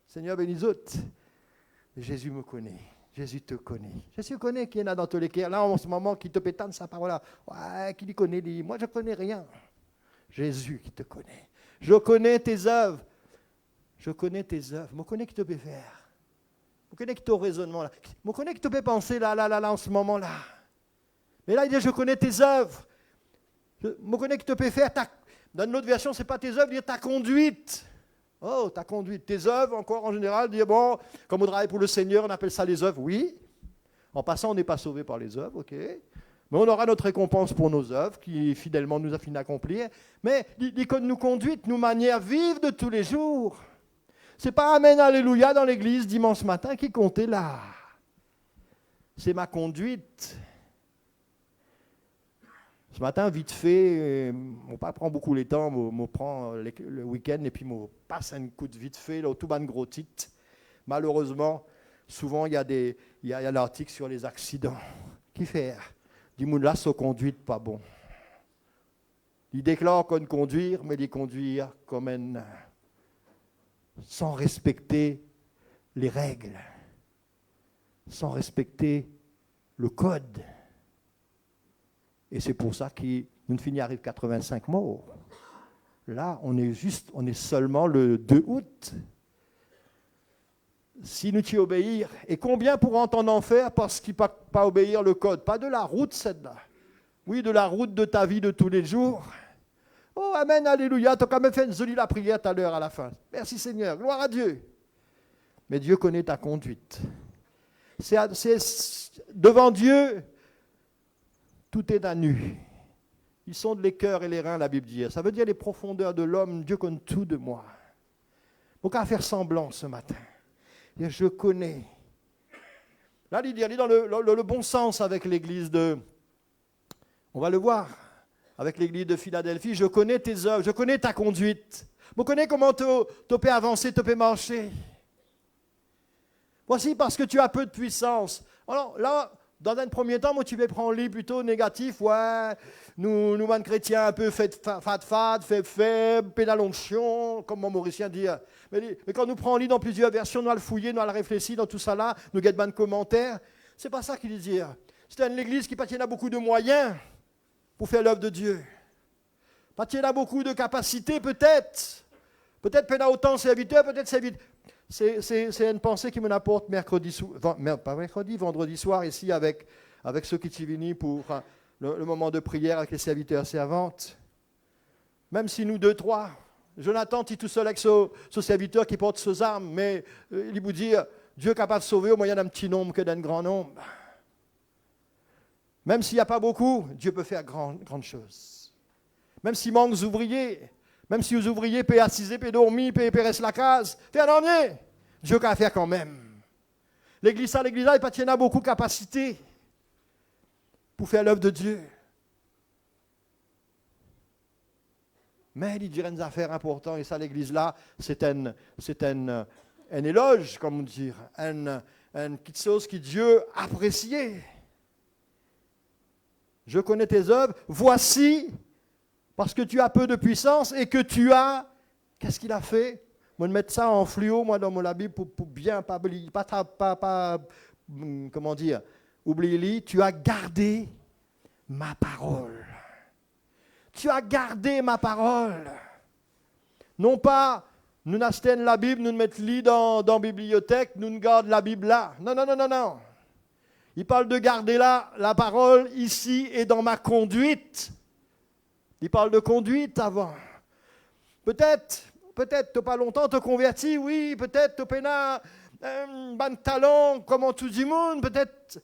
Seigneur bénis-autres. Jésus me connaît. Jésus te connaît. Jésus connaît qui est là dans tous les cœurs. Là, en ce moment, qui te pétane sa parole-là. Ouais, qui lui connaît, lui. Moi, je ne connais rien. Jésus qui te connaît. Je connais tes œuvres. Je connais tes œuvres. Je connais qui te peut faire. Je connais qui ton raisonnement là. Je connais qui te peut penser là, en ce moment-là. Mais là, il dit, je connais tes œuvres. Je connais qui te peut faire. Dans une autre version, ce n'est pas tes œuvres, il dit ta conduite. Oh, ta conduite, tes œuvres, encore en général, dire bon, comme on travaille pour le Seigneur, on appelle ça les œuvres, oui. En passant, on n'est pas sauvé par les œuvres, ok. Mais on aura notre récompense pour nos œuvres, qui fidèlement nous a fini d'accomplir. Mais l'icône nous conduite, nous manière vive de tous les jours. C'est pas Amen, Alléluia dans l'église dimanche matin qui comptait là. C'est ma conduite. Ce matin, vite fait, on pas prend beaucoup les temps, on prend le week-end et puis on passe un coup de vite fait, là, au tout bas de gros titres. Malheureusement, souvent, il y a l'article sur les accidents. Qui fait? Du monde là, sa conduite pas bon. Il déclare qu'on conduire, mais il conduire comme sans respecter les règles, sans respecter le code. Et c'est pour ça que nous finissons arrive 85 morts. Là, on est seulement le 2 août. Si nous t'y obéir, et combien pourront en enfer parce qu'ils ne peuvent pas obéir le code? Pas de la route, celle-là. Oui, de la route de ta vie de tous les jours. Oh, Amen, Alléluia, tu as quand même fait une jolie la prière tout à l'heure à la fin. Merci Seigneur, gloire à Dieu. Mais Dieu connaît ta conduite. Devant Dieu, tout est à nu. Ils sondent les cœurs et les reins, la Bible dit. Ça veut dire les profondeurs de l'homme. Dieu connaît tout de moi. Pourquoi faire semblant ce matin? Je connais. Là, il dit dans le bon sens avec l'église de... On va le voir. Avec l'église de Philadelphie. Je connais tes œuvres. Je connais ta conduite. Je connais comment tu peux avancer, tu peux marcher. Voici parce que tu as peu de puissance. Alors là... Dans un premier temps, moi, tu vais prendre lit plutôt négatif. Ouais, nous, chrétiens, un peu fait, pédalonction, comme mon mauricien dit. Mais quand nous prenons lit dans plusieurs versions, nous allons le fouiller, nous allons le réfléchir dans tout ça là, nous guettons de commentaires. C'est pas ça qu'il dit. C'est une église qui a beaucoup de moyens pour faire l'œuvre de Dieu. Pas qu'il a beaucoup de capacités, peut-être. Peut-être qu'il y a autant de serviteurs, peut-être serviteurs. C'est une pensée qui me apporte vendredi soir ici avec ceux qui sont venus pour le moment de prière avec les serviteurs et servantes. Même si nous deux, trois, Jonathan est tout seul avec ce serviteur qui porte ses armes, mais il vous dit, Dieu est capable de sauver au moyen d'un petit nombre que d'un grand nombre. Même s'il n'y a pas beaucoup, Dieu peut faire grandes choses. Même s'il manque d'ouvriers, même si les ouvriers paient assiser, paient dormir, paient rester la case, fais un dernier. Dieu peut faire quand même. L'église, il n'y a pas beaucoup de capacité pour faire l'œuvre de Dieu. Mais il dirait une affaire importante, et ça, l'église-là, c'est un éloge, comme on dit, une petite chose que Dieu appréciait. Je connais tes œuvres, voici... Parce que tu as peu de puissance et que tu as... Qu'est-ce qu'il a fait? Moi, je vais mettre ça en fluo, moi, dans la Bible, pour bien pas oublier. Comment dire? Oublier, tu as gardé ma parole. Tu as gardé ma parole. Non pas, nous n'achetons la Bible, nous mettons lit dans la bibliothèque, nous ne gardons la Bible là. Non. Il parle de garder la parole ici et dans ma conduite. Il parle de conduite avant. Peut-être, tu n'as pas longtemps te converti, oui, peut-être tu as un bon talent, comme tout le monde, peut-être.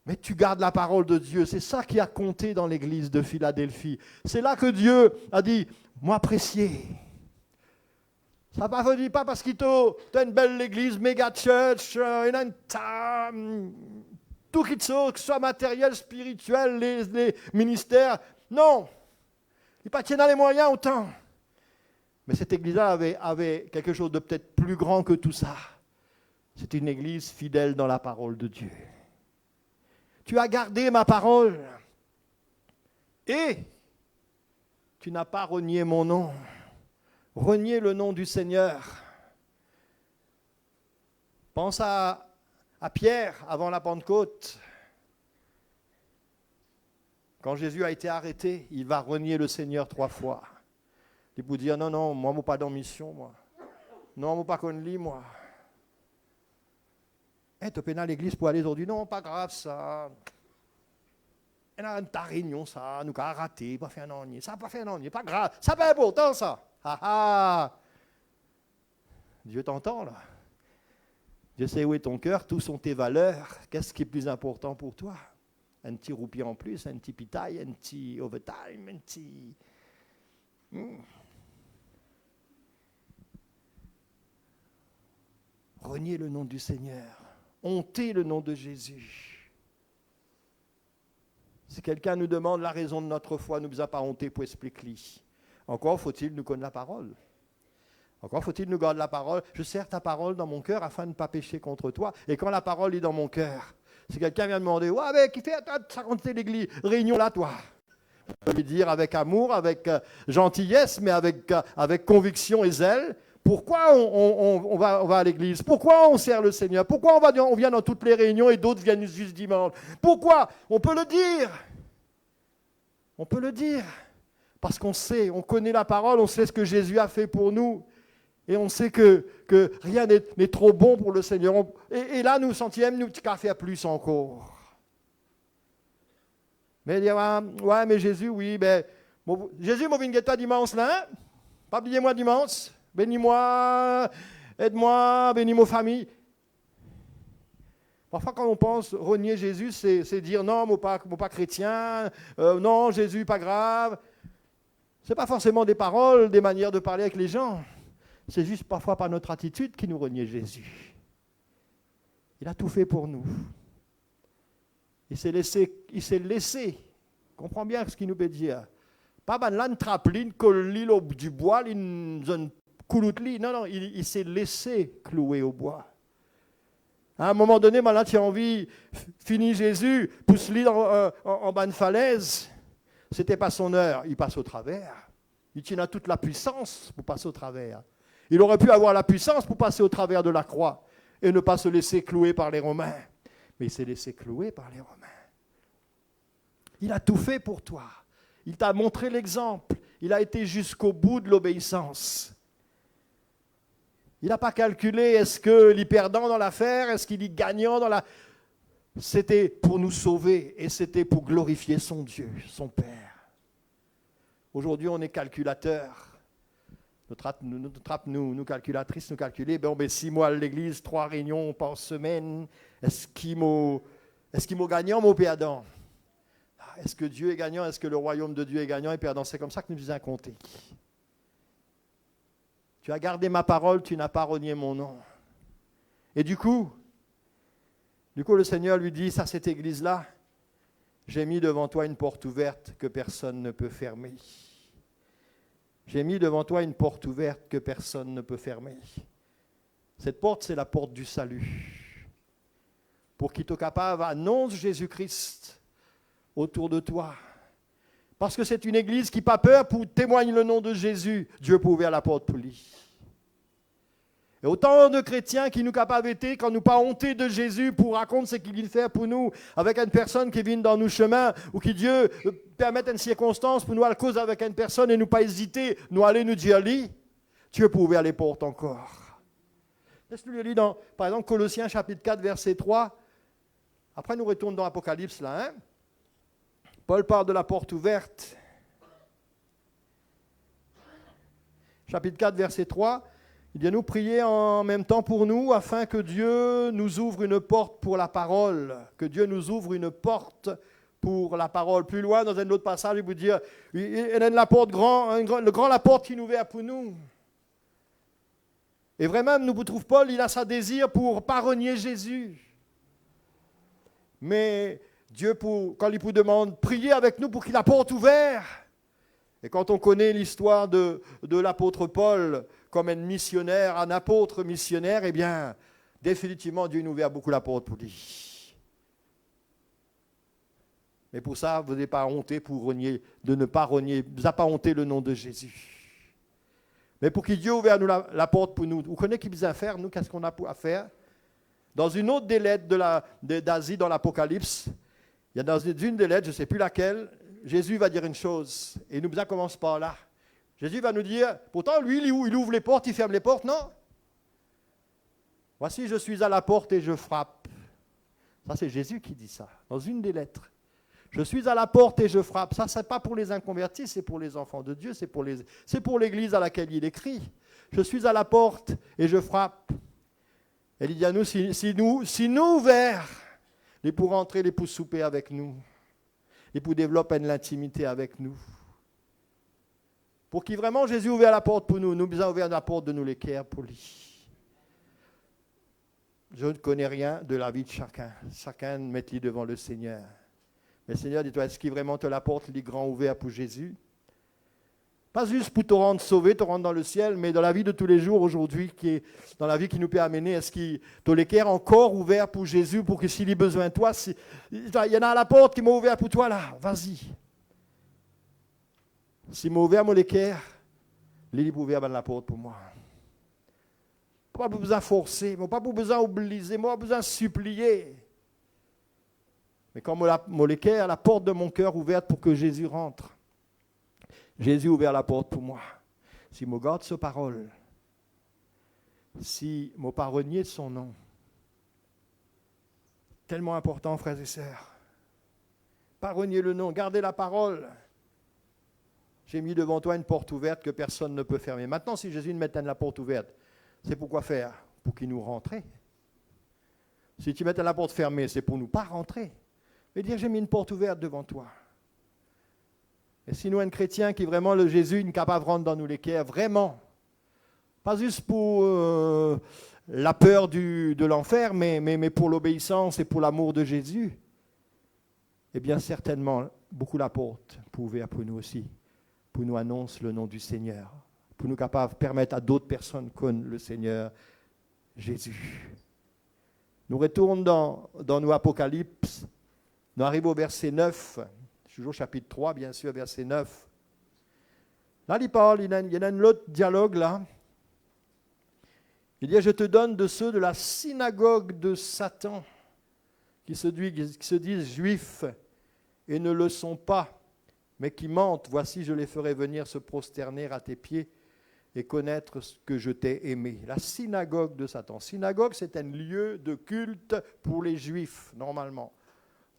Mais tu gardes la parole de Dieu. C'est ça qui a compté dans l'église de Philadelphie. C'est là que Dieu a dit, moi apprécié. Ça ne veut dire pas parce qu'il t'a une belle église, méga church, tout qui soit matériel, spirituel, les ministères. Non. Il n'y a pas tient dans les moyens autant. Mais cette église-là avait quelque chose de peut-être plus grand que tout ça. C'est une église fidèle dans la parole de Dieu. Tu as gardé ma parole et tu n'as pas renié mon nom. Renier le nom du Seigneur. Pense à Pierre avant la Pentecôte. Quand Jésus a été arrêté, il va renier le Seigneur 3 fois. Il peut dire, non, moi, je ne suis pas dans mission, moi. Non, je ne suis pas connu, moi. Tu es dans l'église pour aller aujourd'hui. Non, pas grave, ça. Il y a une réunion, ça. Nous avons raté, pas fait un an. Ça n'a pas fait un an, pas grave. Ça pas important, ça. Dieu t'entend, là. Dieu sait où est ton cœur, tout sont tes valeurs. Qu'est-ce qui est plus important pour toi? Un petit roupie en plus, un petit pitaille, un petit overtime, un petit... Renier le nom du Seigneur. Honter le nom de Jésus. Si quelqu'un nous demande la raison de notre foi, nous ne nous a pas honté pour expliquer. Encore faut-il nous connaître la parole. Encore faut-il nous garder la parole. Je serre ta parole dans mon cœur afin de ne pas pécher contre toi. Et quand la parole est dans mon cœur, si quelqu'un vient demander, ouais, mais qui fait ça compter l'église, réunion là, toi. On peut lui dire avec amour, avec gentillesse, mais avec conviction et zèle. Pourquoi on va à l'église? Pourquoi on sert le Seigneur? Pourquoi on vient dans toutes les réunions et d'autres viennent juste dimanche? Pourquoi? On peut le dire. On peut le dire. Parce qu'on sait, on connaît la parole, on sait ce que Jésus a fait pour nous. Et on sait que rien n'est trop bon pour le Seigneur. Et là, nous sentions, nous, qu'à faire plus encore. Mais dire, ouais, mais Jésus, oui, ben, Jésus, moi, viens toi dimanche, là, hein? Pas oublier moi dimanche. Bénis-moi, aide-moi, bénis ma famille. Parfois, quand on pense renier Jésus, c'est dire non, moi pas chrétien, non, Jésus, pas grave. Ce n'est pas forcément des paroles, des manières de parler avec les gens. C'est juste parfois par notre attitude qui nous renie Jésus. Il a tout fait pour nous. Il s'est laissé. Comprends bien ce qu'il nous veut dire. Pas ban trapline, colline du bois, une zone couloutli. Non, il s'est laissé clouer au bois. À un moment donné, maintenant, tu as envie, fini Jésus, pousse-lui en bas de falaise. Ce n'était pas son heure, il passe au travers. Il tient toute la puissance pour passer au travers. Il aurait pu avoir la puissance pour passer au travers de la croix et ne pas se laisser clouer par les Romains. Mais il s'est laissé clouer par les Romains. Il a tout fait pour toi. Il t'a montré l'exemple. Il a été jusqu'au bout de l'obéissance. Il n'a pas calculé est-ce qu'il est perdant dans l'affaire, est-ce qu'il est gagnant dans la... C'était pour nous sauver et c'était pour glorifier son Dieu, son Père. Aujourd'hui, on est calculateur. Nous calculatrices, nous calculer, 6 mois à l'église, 3 réunions par semaine. Est-ce qu'il m'a gagnant, mon perdant? Est-ce que Dieu est gagnant? Est-ce que le royaume de Dieu est gagnant et perdant? C'est comme ça que nous faisons compter. Tu as gardé ma parole, tu n'as pas renié mon nom. Et du coup, le Seigneur lui dit, ça, cette église-là, j'ai mis devant toi une porte ouverte que personne ne peut fermer. J'ai mis devant toi une porte ouverte que personne ne peut fermer. Cette porte, c'est la porte du salut. Pour qu'il te capable, annonce Jésus-Christ autour de toi. Parce que c'est une église qui n'a pas peur pour témoigner le nom de Jésus. Dieu peut ouvrir la porte pour lui. Et autant de chrétiens qui nous capables été, quand nous pas hontés de Jésus pour raconter ce qu'il vient faire pour nous, avec une personne qui vient dans nos chemins, ou qui Dieu permette une circonstance pour nous aller cause avec une personne et nous pas hésiter, nous aller nous dire, Dieu peut ouvrir les portes encore. Laisse-nous le lire dans, par exemple, Colossiens chapitre 4, verset 3. Après, nous retournons dans l'Apocalypse, là, Paul parle de la porte ouverte. Chapitre 4, verset 3. Il dit, nous prier en même temps pour nous, afin que Dieu nous ouvre une porte pour la parole. Que Dieu nous ouvre une porte pour la parole. Plus loin, dans un autre passage, il vous dit, il y a la porte la porte qui nous ouvre pour nous. Et vraiment, nous trouve Paul, il a sa désir pour pas renier Jésus. Mais Dieu, quand il vous demande, priez avec nous pour qu'il la porte ouverte. Et quand on connaît l'histoire de l'apôtre Paul comme un missionnaire, un apôtre missionnaire, eh bien, définitivement, Dieu nous ouvre beaucoup la porte pour lui. Mais pour ça, vous n'avez pas honté de ne pas renier, vous n'avez pas honté le nom de Jésus. Mais pour que Dieu ouvre nous la porte pour nous, vous connaissez ce qu'il nous a à faire, nous, qu'est-ce qu'on a à faire? Dans une autre des lettres d'Asie, dans l'Apocalypse, il y a dans une des lettres, je ne sais plus laquelle, Jésus va dire une chose, et nous besoin commence par là. Jésus va nous dire, pourtant lui, il ouvre les portes, il ferme les portes, non? Voici, je suis à la porte et je frappe. Ça, c'est Jésus qui dit ça, dans une des lettres. Je suis à la porte et je frappe. Ça, ce n'est pas pour les inconvertis, c'est pour les enfants de Dieu, c'est pour l'église à laquelle il écrit. Je suis à la porte et je frappe. Et il dit à nous, si nous ouverts, les pour rentrer, les pour souper avec nous, les pour développer une intimité avec nous. Pour qu'il vraiment Jésus ouvre la porte pour nous, nous besoin ouvrir la porte de nous l'équerre pour lui. Je ne connais rien de la vie de chacun. Chacun met-lui devant le Seigneur. Mais le Seigneur dit, toi, est-ce qu'il vraiment te la porte, les grands ouverts pour Jésus? Pas juste pour te rendre sauvé, te rendre dans le ciel, mais dans la vie de tous les jours aujourd'hui, qui est dans la vie qui nous peut amener, est-ce qu'il te l'équerre encore ouvert pour Jésus, pour que s'il a besoin de toi, il y en a à la porte qui m'a ouvert pour toi là, vas-y. S'il m'a ouvert mon équerre, il a ouvert la porte pour moi. Pas besoin de forcer, pas besoin d'obliger, pas besoin de supplier. Mais quand mon équerre, la porte de mon cœur ouverte pour que Jésus rentre, Jésus a ouvert la porte pour moi. Si je garde sa parole, si je pas renié son nom, tellement important, frères et sœurs. Pas renier le nom, garder la parole. J'ai mis devant toi une porte ouverte que personne ne peut fermer. Maintenant, si Jésus nous mettait la porte ouverte, c'est pour quoi faire? Pour qu'il nous rentre. Si tu mettais la porte fermée, c'est pour nous pas rentrer. Mais dire, j'ai mis une porte ouverte devant toi. Et si nous, un chrétien qui vraiment, le Jésus, n'est capable de rentrer dans nous les cœurs, vraiment, pas juste pour la peur de l'enfer, mais pour l'obéissance et pour l'amour de Jésus, eh bien certainement, beaucoup la porte pour ouvrir pour nous aussi, pour nous annoncer le nom du Seigneur, pour nous capables de permettre à d'autres personnes de connaître le Seigneur Jésus. Nous retournons dans nos Apocalypse, nous arrivons au verset 9, toujours chapitre 3, bien sûr, verset 9. Là, il parle, il y a un autre dialogue là. Il dit, je te donne de ceux de la synagogue de Satan, qui se disent juifs et ne le sont pas, mais qui mentent. Voici, je les ferai venir se prosterner à tes pieds et connaître ce que je t'ai aimé. La synagogue de Satan. Synagogue, c'est un lieu de culte pour les juifs, normalement.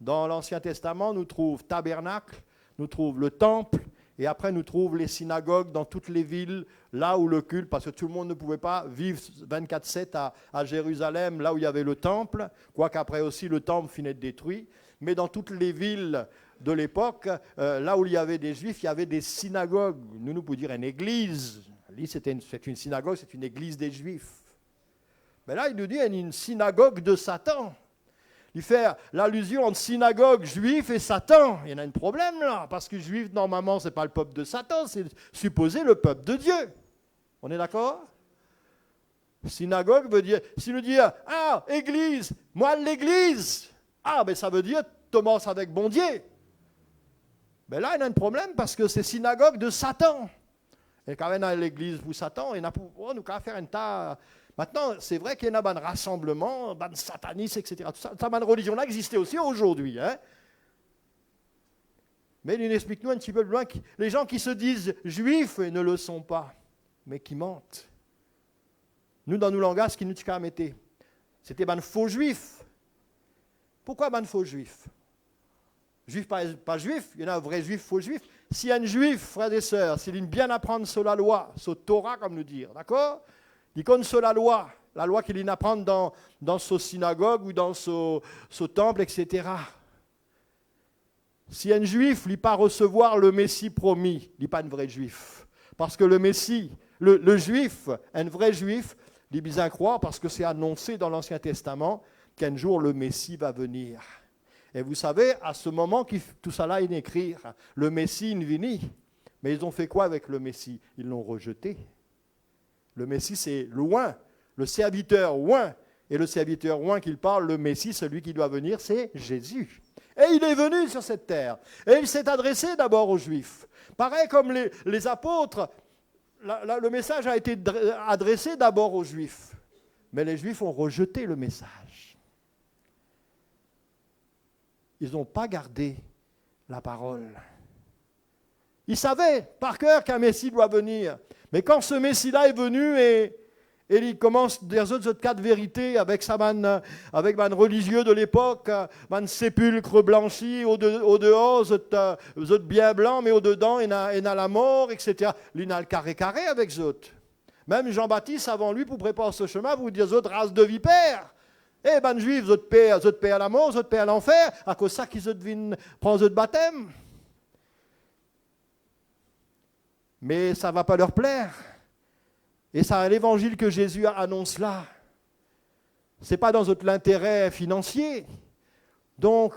Dans l'Ancien Testament, nous trouvons tabernacle, nous trouvons le temple, et après nous trouvons les synagogues dans toutes les villes, là où le culte, parce que tout le monde ne pouvait pas vivre 24/7 à Jérusalem, là où il y avait le temple, quoique après aussi le temple finit détruit. Mais dans toutes les villes de l'époque, là où il y avait des juifs, il y avait des synagogues. Nous pouvons dire une église. C'est une synagogue, c'est une église des juifs. Mais là, il nous dit une synagogue de Satan. Il fait l'allusion entre synagogue juif et Satan. Il y en a un problème là, parce que juif, normalement, ce n'est pas le peuple de Satan, c'est supposé le peuple de Dieu. On est d'accord? Synagogue veut dire, si nous dit, ah, église, moi l'église, ah, ben ça veut dire, commence avec bon Dieu. Mais là, il y a un problème parce que c'est synagogue de Satan. Et quand même dans l'église pour Satan, il y a pour nous qu'à faire un tas. Maintenant, c'est vrai qu'il y en a un rassemblement, un satanisme, etc. Tout ça, cette religion-là existait aussi aujourd'hui. Hein? Mais il explique-nous un petit peu plus loin que les gens qui se disent juifs et ne le sont pas, mais qui mentent. Nous, dans nos langages, ce qui nous a metté, c'était un faux juif. Pourquoi un faux juif? Juif, pas juif, il y en a un vrai juif, faux juif. Si un juif, frères et sœurs, s'il aime bien apprendre sur la loi, sur Torah, comme nous dire, d'accord? Il connaît sur la loi qu'il apprend dans sa synagogue ou dans son temple, etc. Si un juif n'est pas recevoir le Messie promis, il n'est pas un vrai juif. Parce que le Messie, le juif, un vrai juif, il est bien croire parce que c'est annoncé dans l'Ancien Testament qu'un jour le Messie va venir. Et vous savez, à ce moment, tout ça là est écrit, le Messie est venu. Mais ils ont fait quoi avec le Messie? Ils l'ont rejeté. Le Messie, c'est loin, le serviteur loin. Et le serviteur loin qu'il parle, le Messie, celui qui doit venir, c'est Jésus. Et il est venu sur cette terre. Et il s'est adressé d'abord aux Juifs. Pareil comme les apôtres, le message a été adressé d'abord aux Juifs. Mais les Juifs ont rejeté le message. Ils n'ont pas gardé la parole. Ils savaient par cœur qu'un Messie doit venir. Mais quand ce Messie-là est venu et il commence des autres cas de vérité avec man religieux de l'époque, man sépulcre blanchi, au dehors, vous êtes bien blanc, mais au dedans, il y a la mort, etc. Il y a le carré avec eux autres. Même Jean-Baptiste, avant lui, pour préparer ce chemin, vous dites, autres race de vipères. Eh ben, juifs, vous êtes paix à la mort, vous êtes paix à l'enfer, à cause de ça qu'ils viennent prendre votre baptême. Mais ça ne va pas leur plaire. Et c'est l'évangile que Jésus annonce là. Ce n'est pas dans notre intérêt financier. Donc,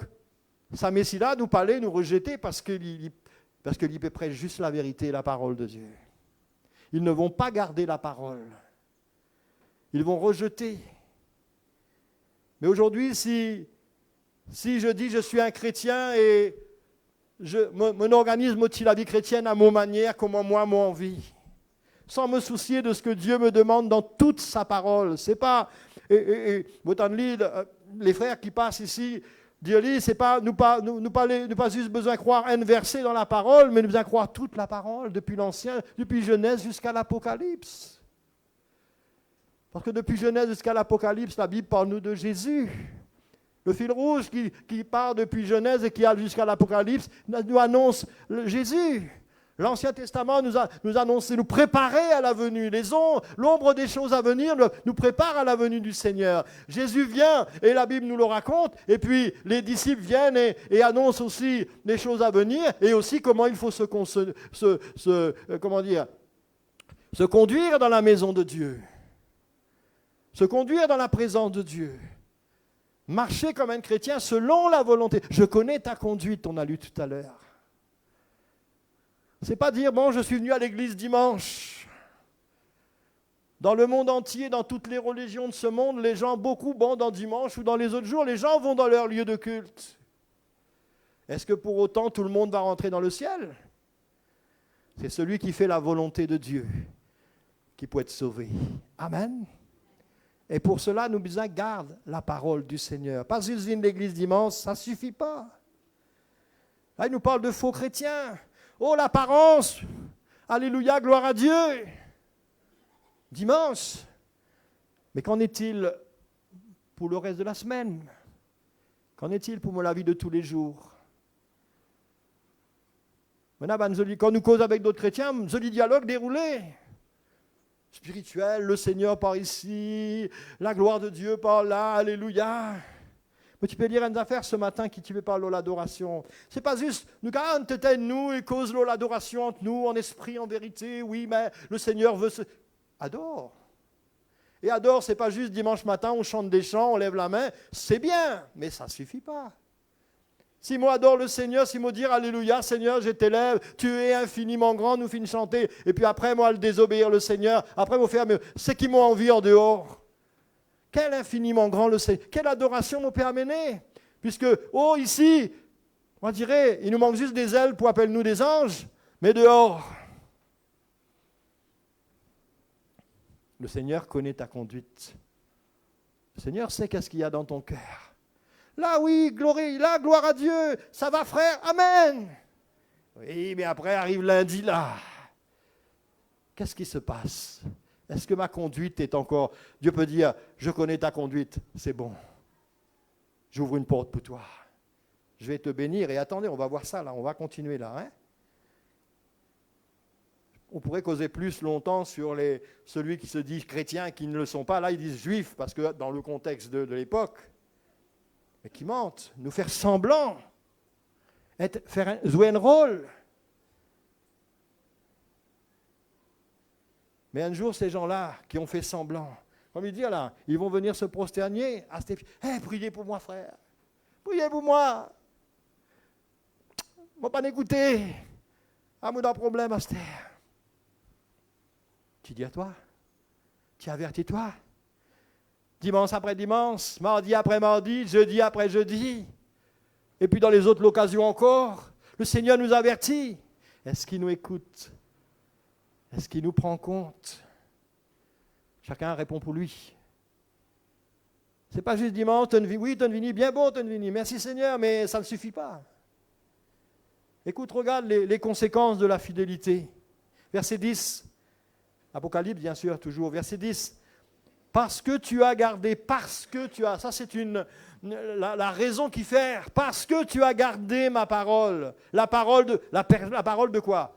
ça Messie-là nous parler, nous rejeter parce qu'il prêche juste la vérité et la parole de Dieu. Ils ne vont pas garder la parole. Ils vont rejeter. Mais aujourd'hui, si je dis je suis un chrétien et mon organisme aussi la vie chrétienne à mon manière, comment moi, mon envie, sans me soucier de ce que Dieu me demande dans toute sa parole. C'est pas, les frères qui passent ici, Dieu dit, c'est pas nous pas juste besoin de croire un verset dans la parole, mais nous besoin de croire toute la parole, depuis Genèse jusqu'à l'Apocalypse. Parce que depuis Genèse jusqu'à l'Apocalypse, la Bible parle nous de Jésus. Le fil rouge qui part depuis Genèse et qui a jusqu'à l'Apocalypse nous annonce Jésus. L'Ancien Testament nous annonçait, nous préparait à la venue. L'ombre des choses à venir nous prépare à la venue du Seigneur. Jésus vient et la Bible nous le raconte. Et puis les disciples viennent et annoncent aussi les choses à venir et aussi comment il faut se conduire dans la maison de Dieu. Se conduire dans la présence de Dieu. Marcher comme un chrétien selon la volonté. Je connais ta conduite, on a lu tout à l'heure. C'est pas dire, bon, je suis venu à l'église dimanche. Dans le monde entier, dans toutes les religions de ce monde, les gens, beaucoup, bon, dans dimanche ou dans les autres jours, les gens vont dans leur lieu de culte. Est-ce que pour autant tout le monde va rentrer dans le ciel? C'est celui qui fait la volonté de Dieu qui peut être sauvé. Amen. Et pour cela, nous besoin garde la parole du Seigneur. Pas juste venir l'église dimanche, ça ne suffit pas. Là, il nous parle de faux chrétiens. Oh, l'apparence! Alléluia, gloire à Dieu! Dimanche. Mais qu'en est-il pour le reste de la semaine? Qu'en est-il pour la vie de tous les jours? Maintenant, quand nous causons avec d'autres chrétiens, nous dialogue déroulé. Spirituel, le Seigneur par ici, la gloire de Dieu par là, alléluia. Mais tu peux dire une affaire ce matin qui tu veux parler de l'adoration. C'est pas juste, nous quand nous et cause l'adoration entre nous, en esprit, en vérité, oui, mais le Seigneur veut se... Adore. Et adore, c'est pas juste dimanche matin, on chante des chants, on lève la main, c'est bien, mais ça suffit pas. Si moi adore le Seigneur, si moi dire Alléluia, Seigneur, je t'élève, tu es infiniment grand, nous finissons de chanter, et puis après moi le désobéir le Seigneur, après moi faire, mais c'est qui m'ont envie en dehors. Quel infiniment grand le Seigneur, quelle adoration nous peut amener, puisque, oh ici, on dirait, il nous manque juste des ailes pour appeler nous des anges, mais dehors. Le Seigneur connaît ta conduite. Le Seigneur sait qu'est-ce qu'il y a dans ton cœur. Là, oui, gloire à Dieu. Ça va, frère? Amen. Oui, mais après arrive lundi, là. Qu'est-ce qui se passe? Est-ce que ma conduite est encore... Dieu peut dire, je connais ta conduite, c'est bon. J'ouvre une porte pour toi. Je vais te bénir. Et attendez, on va voir ça, là. On va continuer, là. Hein? On pourrait causer plus longtemps sur celui qui se dit chrétien, qui ne le sont pas. Là, ils disent juifs, parce que dans le contexte de l'époque... mais qui mentent, nous faire semblant, jouer un rôle. Mais un jour, ces gens-là qui ont fait semblant, comme il dit là, ils vont venir se prosterner à Stéphane. Hey, priez pour moi, frère. Priez pour moi. Ne pas m'écouter. Ah, moi, d'un problème, Astère. Tu dis à toi. Tu avertis toi. Dimanche après dimanche, mardi après mardi, jeudi après jeudi. Et puis dans les autres occasions encore, le Seigneur nous avertit. Est-ce qu'il nous écoute? Est-ce qu'il nous prend compte? Chacun répond pour lui. Ce n'est pas juste dimanche, oui, Tonvini, bien bon, Tonvini, merci Seigneur, mais ça ne suffit pas. Écoute, regarde les conséquences de la fidélité. Verset 10, Apocalypse, bien sûr, toujours, verset 10. Parce que tu as gardé, ça c'est la raison qui fait, parce que tu as gardé ma parole. La parole de quoi?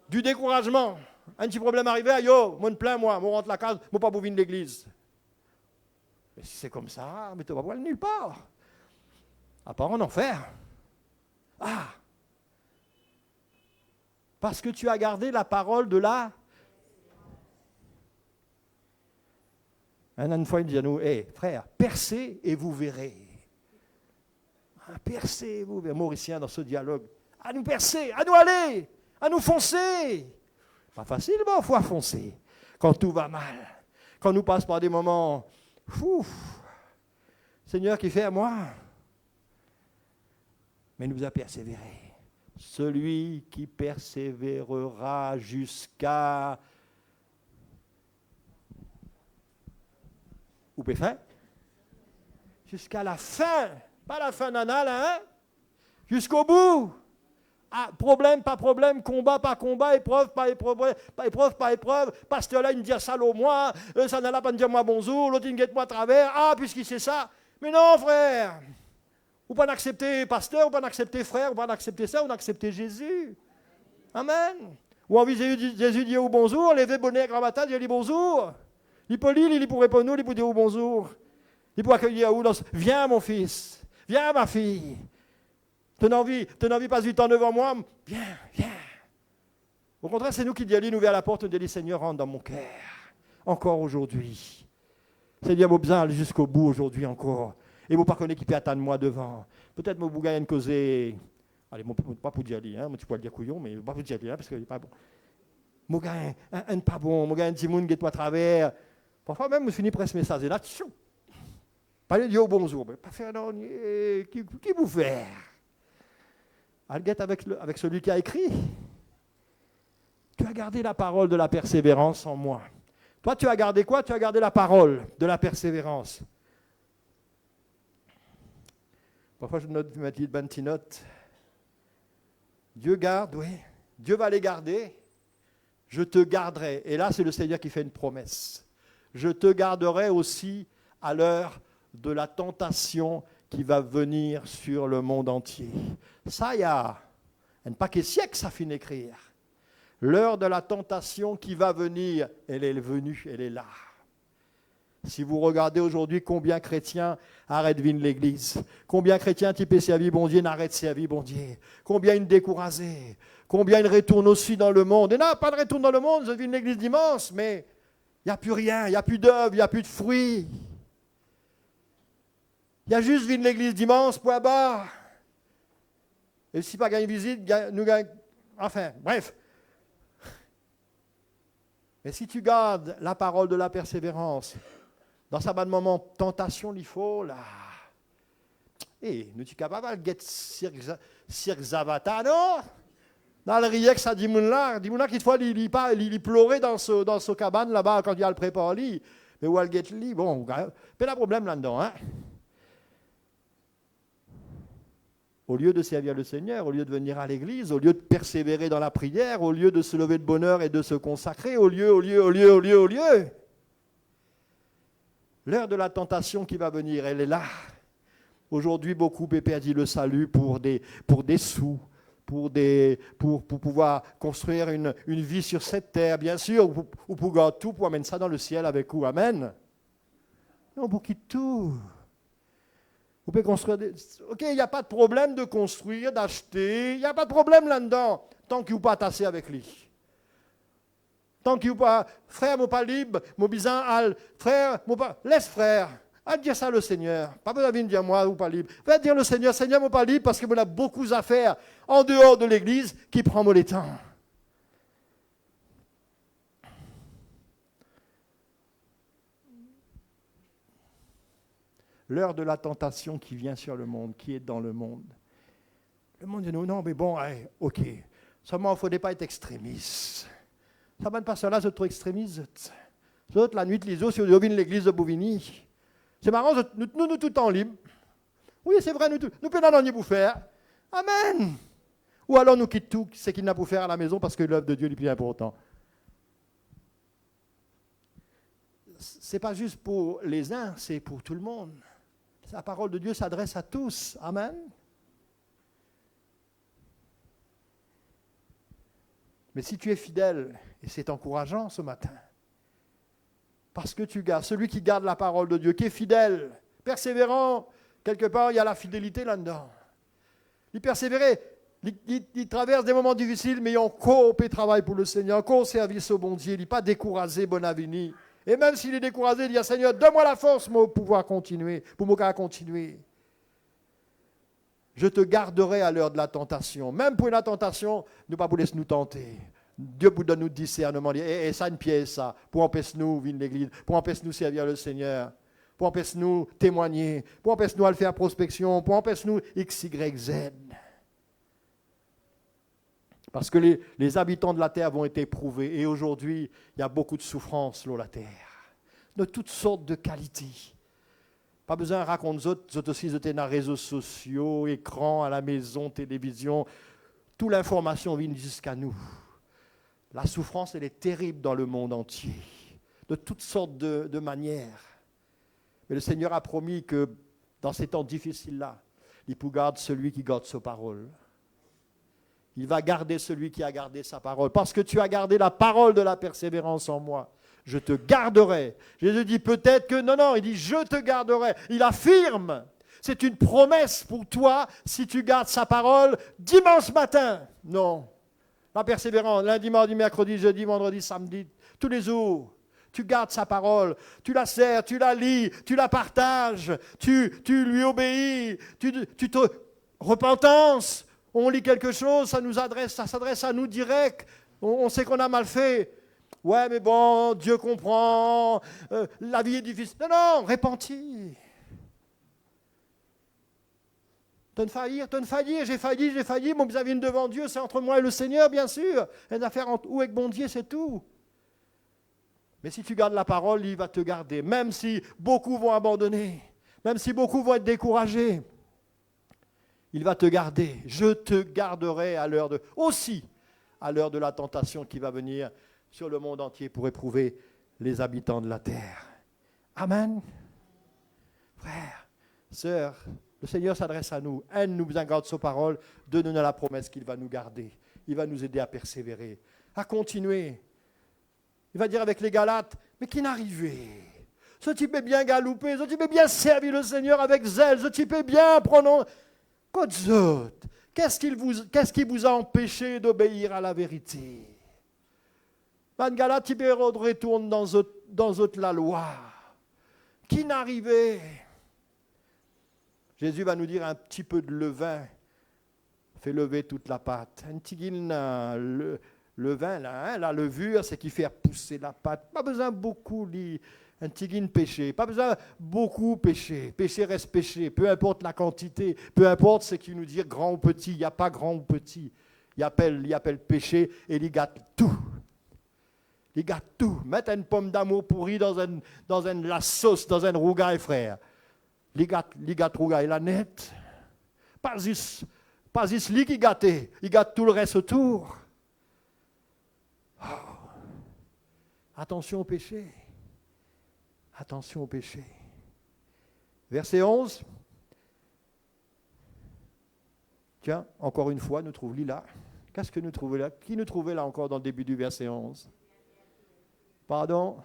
Du découragement. Un petit problème arrivé, yo, moi me plains, moi rentre la case, moi pas pour venir de l'église. Mais si c'est comme ça, mais tu vas pas aller nulle part. À part en enfer. Ah! Parce que tu as gardé la parole de la... Une fois, il dit à nous, hey, frère, percez et vous verrez. Percez et vous verrez. Mauricien, dans ce dialogue, à nous percer, à nous aller, à nous foncer. Pas facile, mais il faut foncer. Quand tout va mal, quand nous passe par des moments, Seigneur qui fait à moi. Mais nous a persévéré. Celui qui persévérera jusqu'à... Ou péfin, jusqu'à la fin, pas la fin nana là, hein? Jusqu'au bout. Ah, problème, pas problème, combat, pas combat, épreuve, pas épreuve, pas épreuve. Pasteur là, il me dit ça au moi, ça n'a pas me dire moi bonjour, l'autre il me guette moi à travers. Ah, puisqu'il sait ça. Mais non, frère. Ou pas d'accepter pasteur, ou pas d'accepter frère, ou pas d'accepter ça, ou d'accepter Jésus. Amen. Ou envie Jésus dit bonjour, levez bonnet gravata, Dieu dit bonjour. Il peut lire, il pourrait pas nous, il peut dire bonjour. Il peut accueillir où viens mon fils, viens ma fille. Tu n'as envie pas du temps devant moi, viens. Au contraire, c'est nous qui disons, nous vers la porte, nous disons, Seigneur, rentre dans mon cœur, encore aujourd'hui. Seigneur, j'ai besoin d'aller jusqu'au bout aujourd'hui encore. Et vous ne connaissez qui peut attendre moi devant. Peut-être que vous gagnez une cause. Allez, pas pour dire, tu peux le dire couillon, mais pas pour dire, parce que n'est pas bon. Mon gars, un pas bon, mon gars, un petit monde qui est à travers. Parfois même, je finis presque message là. Pas lui dire bonjour, mais pas faire non, qui vous fait? Alguette avec celui qui a écrit. Tu as gardé la parole de la persévérance en moi. Toi, tu as gardé quoi? Tu as gardé la parole de la persévérance. Parfois, je note ma petite note. Dieu garde, oui. Dieu va les garder. Je te garderai. Et là, c'est le Seigneur qui fait une promesse. Je te garderai aussi à l'heure de la tentation qui va venir sur le monde entier. Ça, il y a un paquet de siècles, ça finit d'écrire. L'heure de la tentation qui va venir, elle est venue, elle est là. Si vous regardez aujourd'hui combien chrétiens arrêtent de venir l'église, combien chrétiens typés servir bon Dieu n'arrêtent de servir bon Dieu, combien ils découragés, combien ils retournent aussi dans le monde. Et non, pas de retour dans le monde, je viens l'église dimanche, mais il n'y a plus rien, il n'y a plus d'œuvre, il n'y a plus de fruits. Il y a juste venir l'église dimanche, point barre. Et si pas gagner visite, nous gagnons. Enfin, bref. Mais si tu gardes la parole de la persévérance, dans sa bonne moment, tentation, il faut là. Et nous sommes capables de get Cirque Zavata, non? Dans le riek, ça dit là qu'il faut il pleurait dans ce cabane là-bas quand il y a le préparé. Mais où elle get li, bon, pas de problème là-dedans, hein? Au lieu de servir le Seigneur, au lieu de venir à l'église, au lieu de persévérer dans la prière, au lieu de se lever de bonne heure et de se consacrer, au lieu. L'heure de la tentation qui va venir, elle est là. Aujourd'hui, beaucoup ont perdu le salut pour des sous, pour pouvoir construire une vie sur cette terre, bien sûr, ou pour garder tout, pour amener ça dans le ciel avec vous. Amen. Non, pour quitter tout. Vous pouvez construire Ok, il n'y a pas de problème de construire, d'acheter. Il n'y a pas de problème là-dedans. Tant qu'il n'est pas tassé avec lui. Tant qu'il n'est pas... Frère, mon pas libre, mon bizan, frère, mon pas... Laisse frère. À dire ça le Seigneur. Pas besoin de dire moi ou pas libre. Va dire le Seigneur, Seigneur, mon pas libre, parce que on a beaucoup à faire en dehors de l'église qui prend mon temps. L'heure de la tentation qui vient sur le monde, qui est dans le monde. Le monde dit non, mais bon, ok. Seulement, il ne faudrait pas être extrémiste. Ça ne va pas cela, c'est trop extrémiste. L'autre, la nuit, les autres, si on vient l'église de Bouvigny. C'est marrant, nous tout le temps libres. Oui, c'est vrai, nous pouvons rien pour faire. Amen. Ou alors nous quittons tout ce qu'il n'a pour faire à la maison parce que l'œuvre de Dieu est le plus important. Ce n'est pas juste pour les uns, c'est pour tout le monde. La parole de Dieu s'adresse à tous. Amen. Mais si tu es fidèle, et c'est encourageant ce matin, parce que tu gardes, celui qui garde la parole de Dieu, qui est fidèle, persévérant, quelque part, il y a la fidélité là-dedans. Il persévérait, il traverse des moments difficiles, mais il encore travaille pour le Seigneur, encore service au bon Dieu, il n'est pas découragé, bon avenir. Et même s'il est découragé, il dit, Seigneur, donne-moi la force pour pouvoir continuer, pour me continuer. Je te garderai à l'heure de la tentation. Même pour une tentation, ne pas vous laisser nous tenter. Dieu vous donne nous discernement. Et ça, une pièce, ça, pour empêcher nous venir de l'église, pour empêcher nous servir le Seigneur, pour empêcher nous témoigner, pour empêcher nous à le faire prospection, pour empêcher nous X, Y, Z. Parce que les habitants de la terre vont être éprouvés. Et aujourd'hui, il y a beaucoup de souffrances sur la terre. De toutes sortes de qualités. Pas besoin de raconter autres aussi, ils étaient dans les réseaux sociaux, écrans, à la maison, télévision. Toute l'information vient jusqu'à nous. La souffrance, elle est terrible dans le monde entier. De toutes sortes de manières. Mais le Seigneur a promis que dans ces temps difficiles-là, il peut garder celui qui garde sa parole. Il va garder celui qui a gardé sa parole. Parce que tu as gardé la parole de la persévérance en moi. Je te garderai. Jésus dit peut-être que non, il dit je te garderai. Il affirme. C'est une promesse pour toi si tu gardes sa parole dimanche matin. Non. La persévérance, lundi, mardi, mercredi, jeudi, vendredi, samedi, tous les jours. Tu gardes sa parole, tu la sers, tu la lis, tu la partages, tu lui obéis, tu te repentance. On lit quelque chose, ça s'adresse à nous direct. On sait qu'on a mal fait. Ouais, mais bon, Dieu comprend, la vie est difficile. Non, repentis. T'as failli, j'ai failli, mon vis-à-vis devant Dieu, c'est entre moi et le Seigneur, bien sûr. Les affaires où avec bon Dieu, c'est tout. Mais si tu gardes la parole, il va te garder. Même si beaucoup vont abandonner, même si beaucoup vont être découragés, il va te garder. Je te garderai aussi à l'heure de la tentation qui va venir sur le monde entier pour éprouver les habitants de la terre. Amen. Frères, sœurs, le Seigneur s'adresse à nous. Un, nous garde sa parole. Deux, nous avons la promesse qu'il va nous garder. Il va nous aider à persévérer, à continuer. Il va dire avec les Galates, mais qui n'arrivait? Ce type est bien galoupé, ce type est bien servi le Seigneur avec zèle, ce type est bien prenant. Qu'est-ce qui vous a empêché d'obéir à la vérité? Van Galate, il retourne dans la loi. Qui n'arrivait? Jésus va nous dire un petit peu de levain fait lever toute la pâte. Un petit guilin, le vin, là, la levure, c'est qui fait pousser la pâte. Pas besoin beaucoup, un petit guilin péché. Pas besoin beaucoup péché. Péché reste péché. Peu importe la quantité, peu importe ce qu'il nous dit, grand ou petit. Il n'y a pas grand ou petit. Il appelle péché et il gâte tout. Il gâte tout. Mettre une pomme d'amour pourrie dans la sauce, dans un rougail, frère. Il gâte rougail la nette. Pas juste lui qui gâte. Il gâte tout le reste autour. Oh. Attention au péché. Attention au péché. Verset 11. Tiens, encore une fois, nous trouvons là. Qu'est-ce que nous trouvons là? Qui nous trouvait là encore dans le début du verset 11? Pardon?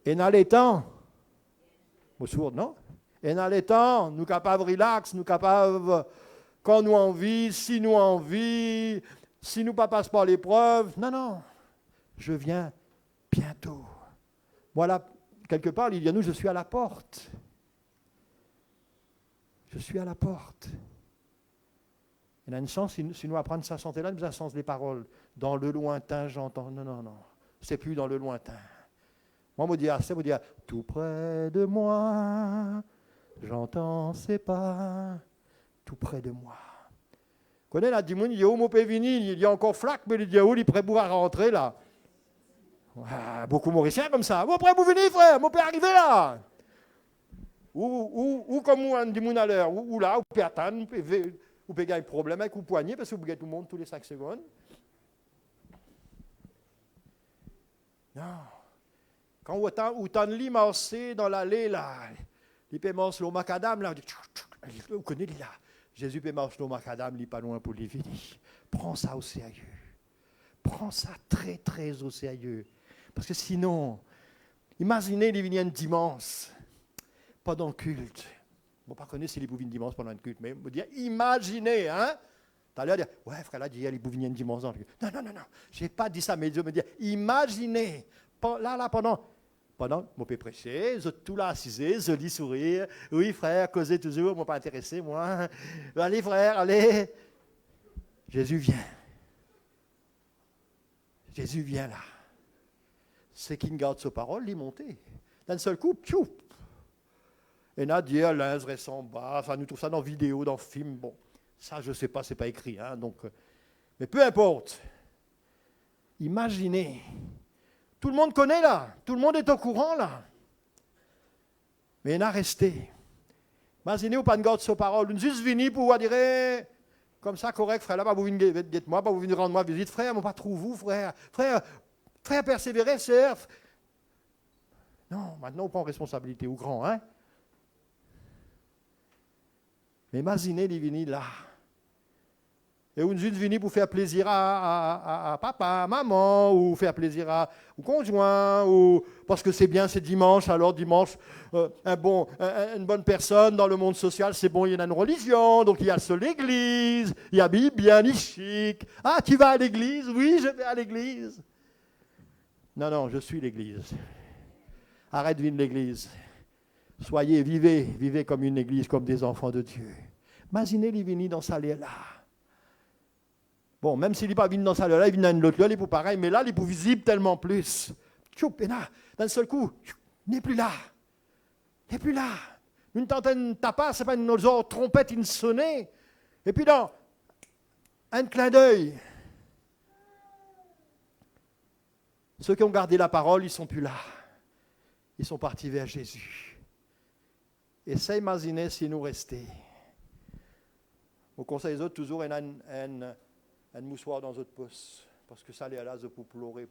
Et dans les temps, au sourd, non? Et dans les temps, nous capables de relax, nous capables, quand nous envie, si nous envie, si nous ne passons pas l'épreuve. Non, je viens bientôt. Voilà, quelque part, il dit à nous, je suis à la porte. Je suis à la porte. Il y a une chance, si nous apprenons sa santé là, nous avons sens des paroles. Dans le lointain, j'entends. Non. C'est plus dans le lointain. Moi, c'est vous dire, tout près de moi, j'entends ses pas, tout près de moi. Vous connaissez la dimoune, il y a où mon pévini, il y a encore flac, mais il dit où il est prêt pour rentrer là. Ouais, beaucoup mauriciens comme ça. Vous prêt pour venir, frère, mon père arriver là. Ou comme moi, un dimoune à l'heure, ou là, ou peut attendre, ou peut gagner un problème avec le poignet, parce que vous gagnez tout le monde tous les 5 secondes. Non. Quand vous t'en marcher dans l'allée, là, il peut marcher au macadam, là, vous connaissez, là, Jésus peut marcher au macadam, il n'est pas loin pour les vider. Prends ça au sérieux. Prends ça très, très au sérieux. Parce que sinon, imaginez, il vient dimanche, pendant le culte. Bon, pas connaître s'il est venu dimanche pendant le culte, mais vous dire, imaginez, hein? Tu allais dire, ouais, frère, là, il est venu dimanche. Non, je n'ai pas dit ça, mais Dieu me dit, imaginez, là, pendant, mon père prêcher, je tout là assisé, je lis sourire, oui, frère, causez toujours, moi pas intéressé, moi. Allez, frère, allez. Jésus vient. Jésus vient là. C'est qui garde sa parole, il est monté. D'un seul coup, tchou. Et Nadia, l'un se bas, enfin, nous trouvons ça dans vidéo, dans film, bon. Ça, je ne sais pas, ce n'est pas écrit. Hein, donc, mais peu importe. Imaginez. Tout le monde connaît là. Tout le monde est au courant là. Mais il a resté. Imaginez, vous pas de garde sur parole. Vous juste venu pour vous dire, comme ça, correct, frère, là, pas vous venir moi, pas vous venir rendre moi visite. Frère, moi, pas trop vous, frère. Frère, persévérer, sœur. Non, maintenant, on prend responsabilité au grand, hein. Mais imaginez, il est venu là. Et on est venu pour faire plaisir à papa, à maman, ou faire plaisir au conjoint, ou parce que c'est bien, c'est dimanche, alors dimanche, une bonne personne dans le monde social, c'est bon, il y a une religion, donc il y a seul l'église, il habille bien, il est chic. Ah, tu vas à l'église? Oui, je vais à l'église. Non, je suis l'église. Arrête de vivre l'église. Soyez, vivez comme une église, comme des enfants de Dieu. Imaginez les venir dans sa là. Bon, même s'il n'est pas venu dans sa là, il vient dans l'autre là, il est pour pareil, mais là, il est pour visible tellement plus. Et là, d'un seul coup, il n'est plus là. Il n'est plus là. Une tentaine de tapas, ce n'est pas une autre trompette, une sonnée. Et puis dans un clin d'œil, ceux qui ont gardé la parole, ils ne sont plus là. Ils sont partis vers Jésus. Essayez d'imaginer si nous restions. Au conseil des autres, toujours, il y a un moussoir dans votre pouce. Parce que ça, les là, pour pleurer.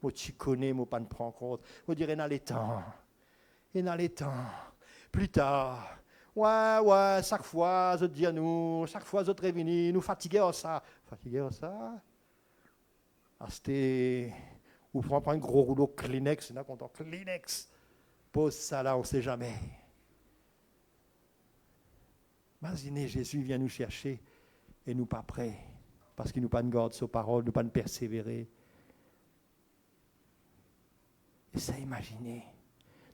Moi, tu connais, moi, pas ne prends compte. Moi, je dirais, il y a les temps. Plus tard. Ouais, chaque fois, je dis à nous, chaque fois, je te réunis, nous fatigués à ça. Ah, c'était. Ou prends un gros rouleau Kleenex, on a content. Kleenex. Pose ça là, on ne sait jamais. Imaginez, Jésus vient nous chercher et nous pas prêts, parce qu'il nous pas de garde sur parole, nous pas de persévérer. Et ça, imaginez.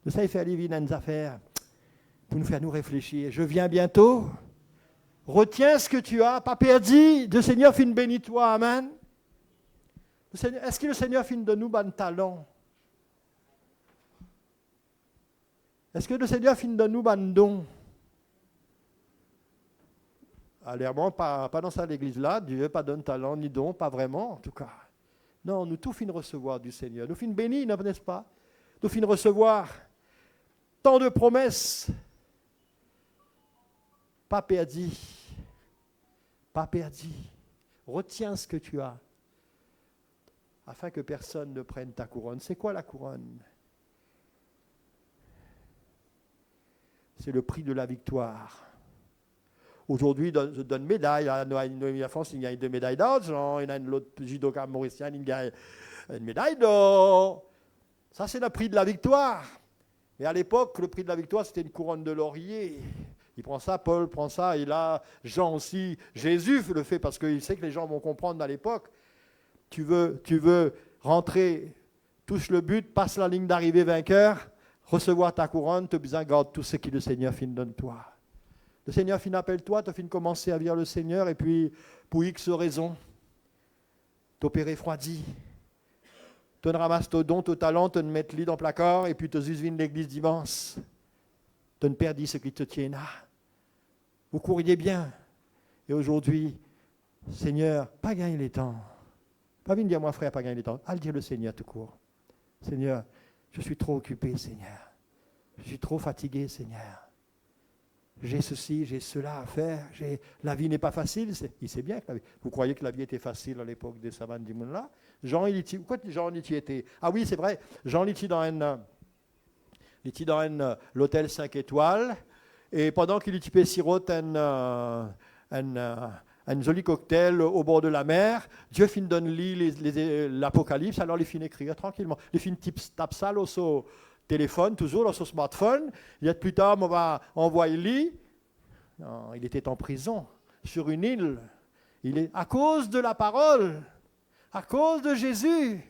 Nous savons faire les vies dans nos affaires pour nous faire nous réfléchir. Je viens bientôt. Retiens ce que tu as, pas perdu. Le Seigneur finit béni toi, amen. Est-ce que le Seigneur finit de nous un talent? Est-ce que le Seigneur finit de nous un don? Allèrement, pas dans cette église-là, Dieu pas donne talent ni don, pas vraiment en tout cas. Non, nous tout finissons recevoir du Seigneur. Nous finissons bénis, n'est-ce pas? Nous finissons recevoir tant de promesses. Pas perdu. Retiens ce que tu as, afin que personne ne prenne ta couronne. C'est quoi la couronne? C'est le prix de la victoire. Aujourd'hui, je donne une médaille. À France, il y a 2 médailles d'argent. Il y a une autre judoka mauricien, il y a une médaille d'or. Ça, c'est le prix de la victoire. Et à l'époque, le prix de la victoire, c'était une couronne de laurier. Il prend ça, Paul prend ça, et là, Jean aussi. Jésus le fait parce qu'il sait que les gens vont comprendre à l'époque. Tu veux rentrer, touche le but, passe la ligne d'arrivée vainqueur, recevoir ta couronne, tu as besoin de garder tout ce que le Seigneur finit donne toi. Le Seigneur finit appelle-toi, tu finis commencer à vivre le Seigneur, et puis, pour X raisons, t'opérer refroidi. Tu ramasses ton don, ton talent, tu mets le lit dans le placard, et puis tu viens l'église dimanche. Tu ne perdis ce qui te tient là. Vous courriez bien. Et aujourd'hui, Seigneur, pas gagner les temps. Pas venir dire moi, frère, pas gagner les temps. Allez dire le Seigneur tout court. Seigneur, je suis trop occupé, Seigneur. Je suis trop fatigué, Seigneur. J'ai ceci, j'ai cela à faire. La vie n'est pas facile. Il sait bien que la vie. Vous croyez que la vie était facile à l'époque des savanes du monde là? Jean, pourquoi Jean y était? Ah oui, c'est vrai. Jean était dans l'hôtel 5 étoiles. Et pendant qu'il était sirote un joli cocktail au bord de la mer, Dieu fin donne l'Apocalypse, alors il fin écrire tranquillement. Il fin tape ça au téléphone, toujours dans son smartphone. Il y a plus tard, on va envoyer lui. Non, il était en prison, sur une île. Il est à cause de la parole, à cause de Jésus.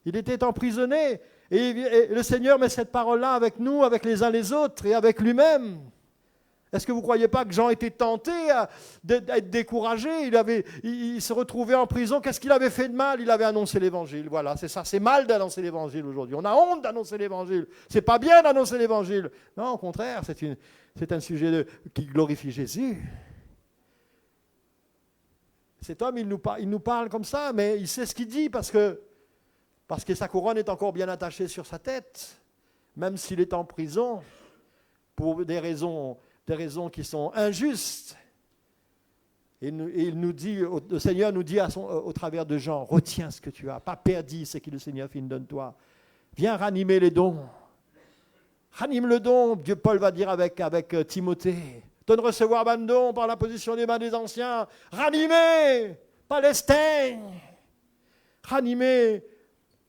Il était emprisonné. Et le Seigneur met cette parole-là avec nous, avec les uns les autres et avec lui-même. Est-ce que vous ne croyez pas que Jean était tenté d'être découragé? Il se retrouvait en prison. Qu'est-ce qu'il avait fait de mal? Il avait annoncé l'évangile. Voilà, c'est ça. C'est mal d'annoncer l'évangile aujourd'hui. On a honte d'annoncer l'évangile. C'est pas bien d'annoncer l'évangile. Non, au contraire, c'est un sujet qui glorifie Jésus. Cet homme, il nous parle comme ça, mais il sait ce qu'il dit parce que sa couronne est encore bien attachée sur sa tête, même s'il est en prison pour des raisons qui sont injustes. Et il nous dit, le Seigneur nous dit au travers de Jean, retiens ce que tu as, pas perdu ce que le Seigneur finit donne toi. Viens ranimer les dons. Ranime le don, Paul va dire avec Timothée, de ne recevoir abandon par la position des mains des anciens. Ranimé, Palestine. Ranimé,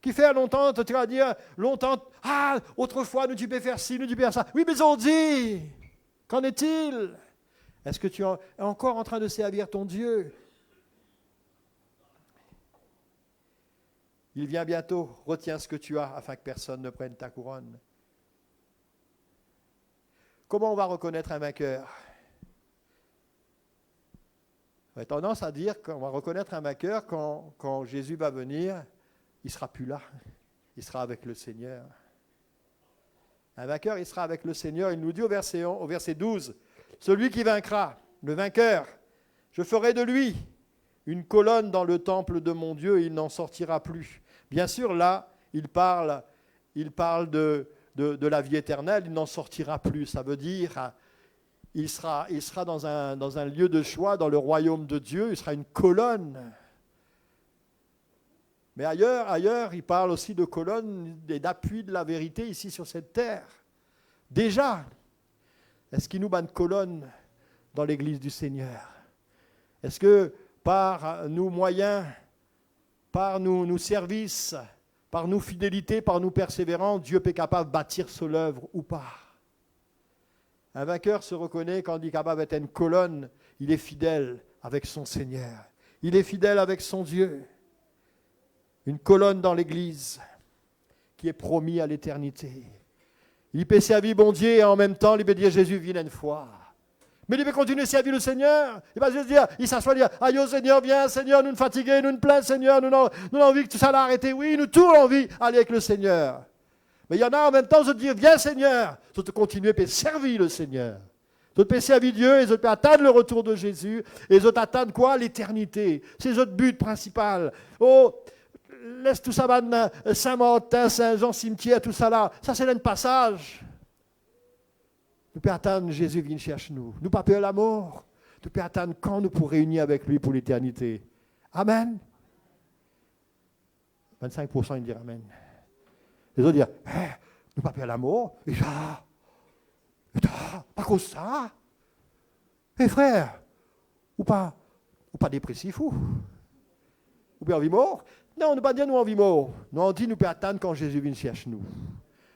qui fait longtemps, tu vas dire, longtemps, ah, autrefois, nous tu peux faire ci, nous tu peux faire ça. Oui, mais on dit, qu'en est-il? Est-ce que tu es encore en train de servir ton Dieu? Il vient bientôt, retiens ce que tu as afin que personne ne prenne ta couronne. Comment on va reconnaître un vainqueur? On a tendance à dire qu'on va reconnaître un vainqueur quand Jésus va venir, il ne sera plus là, il sera avec le Seigneur. Un vainqueur, il sera avec le Seigneur. Il nous dit au verset 12, celui qui vaincra, le vainqueur, je ferai de lui une colonne dans le temple de mon Dieu et il n'en sortira plus. Bien sûr, là, il parle de la vie éternelle, il n'en sortira plus. Ça veut dire, il sera dans un lieu de choix, dans le royaume de Dieu, il sera une colonne. Mais ailleurs, il parle aussi de colonne et d'appui de la vérité ici sur cette terre. Déjà, est-ce qu'il nous bat une colonne dans l'église du Seigneur? Est-ce que par nos moyens, par nos services, par nos fidélités, par nos persévérances, Dieu est capable de bâtir son œuvre ou pas? Un vainqueur se reconnaît quand il est capable d'être une colonne, il est fidèle avec son Seigneur. Il est fidèle avec son Dieu. Une colonne dans l'église qui est promis à l'éternité. Il peut servir bon Dieu et en même temps, il peut dire Jésus viens une fois. Mais il peut continuer à servir le Seigneur. Il va juste dire, il s'assoit et dire, aïe Seigneur, viens Seigneur, nous nous fatiguons, nous nous plaignons Seigneur, nous avons envie que tout ça l'arrête. Oui, nous tous envie d'aller avec le Seigneur. Mais il y en a en même temps, je te dire, viens Seigneur. Je te continuer à servir le Seigneur. Je te servir Dieu et je te attendre le retour de Jésus. Et je t'attendre quoi? L'éternité. C'est notre but principal. Oh, laisse tout ça, Saint-Martin, Saint-Jean, cimetière, tout ça là. Ça, c'est un passage. Nous pouvons attendre Jésus vienne chercher nous. Nous pas peur la mort. Nous pouvons attendre quand nous pourrons réunir avec lui pour l'éternité. Amen. 25% ils disent Amen. Les autres disent, nous pas peur la mort. Et ça, pas cause ça. Eh frère, ou pas dépressif ou bien envie mort. Non, on ne pas dire nous envie mort. Nous on dit nous pouvons attendre quand Jésus vienne chercher nous.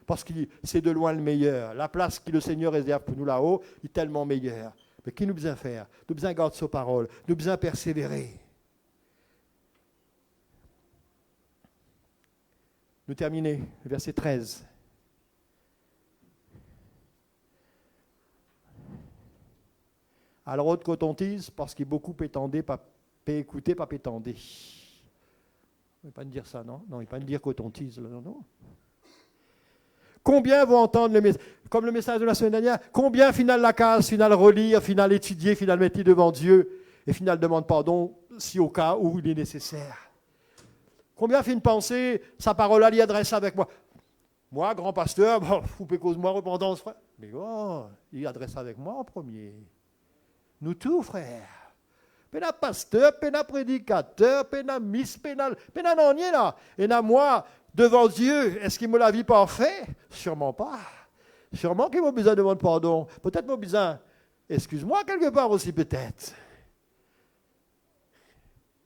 Parce que c'est de loin le meilleur. La place que le Seigneur réserve pour nous là-haut est tellement meilleure. Mais qu'est-ce que nous besoin faire? Nous besoin garder sa parole. Nous besoin persévérer. Nous terminons, verset 13. Alors, autre cotentise, parce qu'il y a beaucoup pétendé, pas écouter, pas pétendé. On ne va pas dire ça, non? Non, il ne va pas dire cotentise, non, non. Combien vont entendre le message, comme le message de la semaine dernière, combien final la case, final relire, final étudier, final mettre devant Dieu, et final demande pardon si au cas où il est nécessaire. Combien fin penser, sa parole elle y adresse avec moi. Moi, grand pasteur, bon, vous pouvez cause moi repentance, frère. Mais oh, il adresse avec moi en premier. Nous tous, frères. Pena pasteur, pena prédicateur, pena miss, pena non, ni là. Et là, moi, devant Dieu, est-ce qu'il me la vie parfait? Sûrement pas. Sûrement qu'il m'a besoin de demander pardon. Peut-être m'a besoin, excuse-moi quelque part aussi peut-être.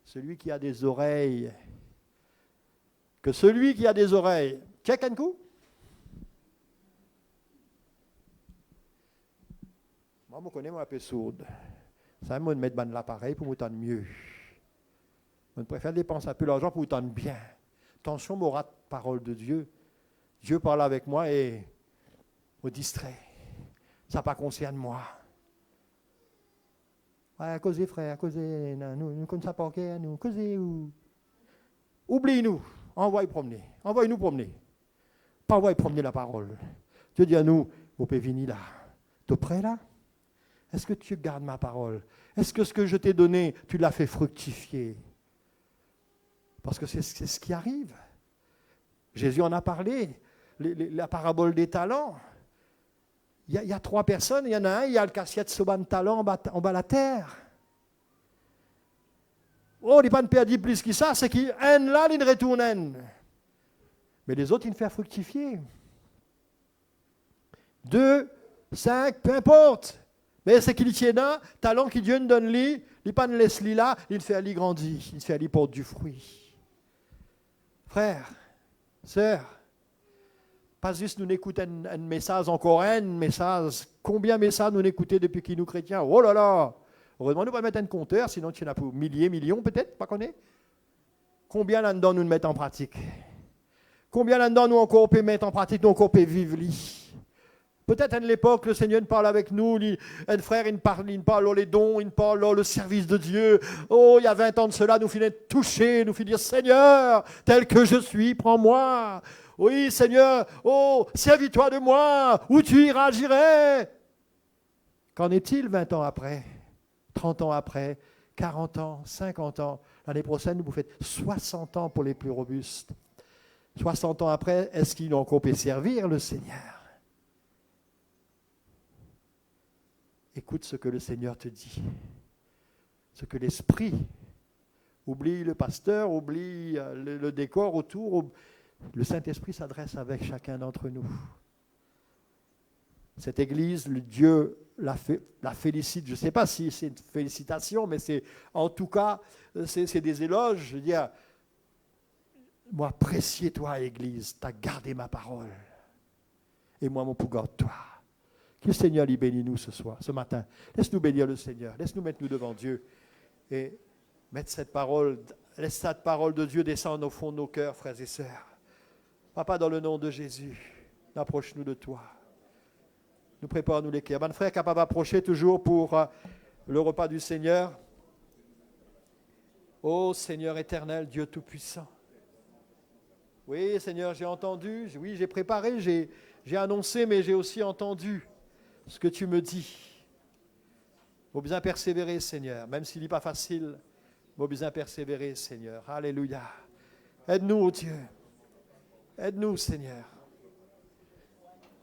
Celui qui a des oreilles, que celui qui a des oreilles, check un coup. Moi, je connais un peu sourde. Ça me met de l'appareil pour m'entendre mieux. Je préfère dépenser un peu l'argent pour m'entendre bien. Attention, m'aura parole de Dieu. Dieu parle avec moi et me distrait. Ça n'a pas concerne moi. À causer, frère, à causer, nous ne connaissons pas, nous causer ou. Oublie-nous, envoie-nous promener. Envoie-nous promener. Pas envoie promener la parole. Dieu dit à nous, vous pouvez venir là. Tu es prêt là? Est-ce que tu gardes ma parole? Est-ce que ce que je t'ai donné, tu l'as fait fructifier? Parce que c'est ce qui arrive. Jésus en a parlé, la parabole des talents. Il y a 3 personnes, il y en a un, il y a le cassiette soban de talent en bas de la terre. Oh, il n'est pas perdu plus que ça, c'est qu'un là, il retourne un. Mais les autres, ils ne font fructifier. 2, 5, peu importe. Mais c'est qu'il tient un talent qui Dieu nous donne, il ne pas nous laisse là, il fait aller grandir, il fait aller porter du fruit. Frère, sœur, pas juste nous écouter un message encore, un message. Combien de messages nous écoutons depuis qu'il nous chrétiens? Oh là là! Heureusement, nous ne pouvons pas mettre un compteur, sinon tu en as pour milliers, millions peut-être, pas qu'on est. Combien là-dedans nous mettre en pratique? Combien là-dedans nous encore peut mettre en pratique, nous encore peut vivre? Peut-être à l'époque, le Seigneur parle avec nous, un frère, il parle les dons, il parle le service de Dieu. Oh, il y a 20 ans de cela, nous finissons toucher, nous finissons dire, Seigneur, tel que je suis, prends-moi. Oui, Seigneur, oh, servis-toi de moi, où tu iras, j'irai. Qu'en est-il 20 ans après, 30 ans après, 40 ans, 50 ans? L'année prochaine, vous faites 60 ans pour les plus robustes. 60 ans après, est-ce qu'il a encore pu servir le Seigneur? Écoute ce que le Seigneur te dit. Ce que l'Esprit, oublie le pasteur, oublie le décor autour, le Saint-Esprit s'adresse avec chacun d'entre nous. Cette Église, le Dieu la félicite. Je ne sais pas si c'est une félicitation, mais c'est en tout cas, c'est des éloges. Je veux dire, moi, appréciez toi, Église, tu as gardé ma parole. Et moi, mon pouvoir, toi. Que le Seigneur lui bénisse nous ce soir, ce matin. Laisse-nous bénir le Seigneur. Laisse-nous mettre nous devant Dieu et mettre cette parole, laisse cette parole de Dieu descendre au fond de nos cœurs, frères et sœurs. Papa, dans le nom de Jésus, approche-nous de toi. Nous préparons-nous les cœurs. Mon frère, capable d'approcher toujours pour le repas du Seigneur. Ô Seigneur éternel, Dieu Tout-Puissant. Oui, Seigneur, j'ai entendu, oui, j'ai préparé, j'ai annoncé, mais j'ai aussi entendu ce que tu me dis. Il faut bien persévérer, Seigneur, même s'il n'est pas facile, il faut bien persévérer, Seigneur. Alléluia. Aide-nous, oh Dieu. Aide-nous, Seigneur.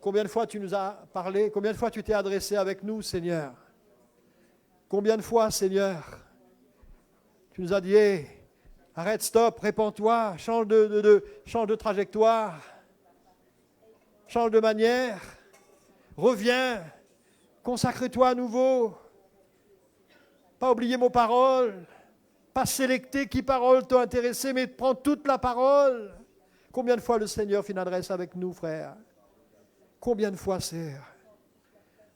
Combien de fois tu nous as parlé, combien de fois tu t'es adressé avec nous, Seigneur? Combien de fois, Seigneur, tu nous as dit, hey, arrête, stop, répands-toi, change de trajectoire, change de manière, reviens, consacre-toi à nouveau. Pas oublier mes paroles, pas sélecter qui parole t'a intéressé, mais prends toute la parole. Combien de fois le Seigneur fait une adresse avec nous, frère? Combien de fois, sœur?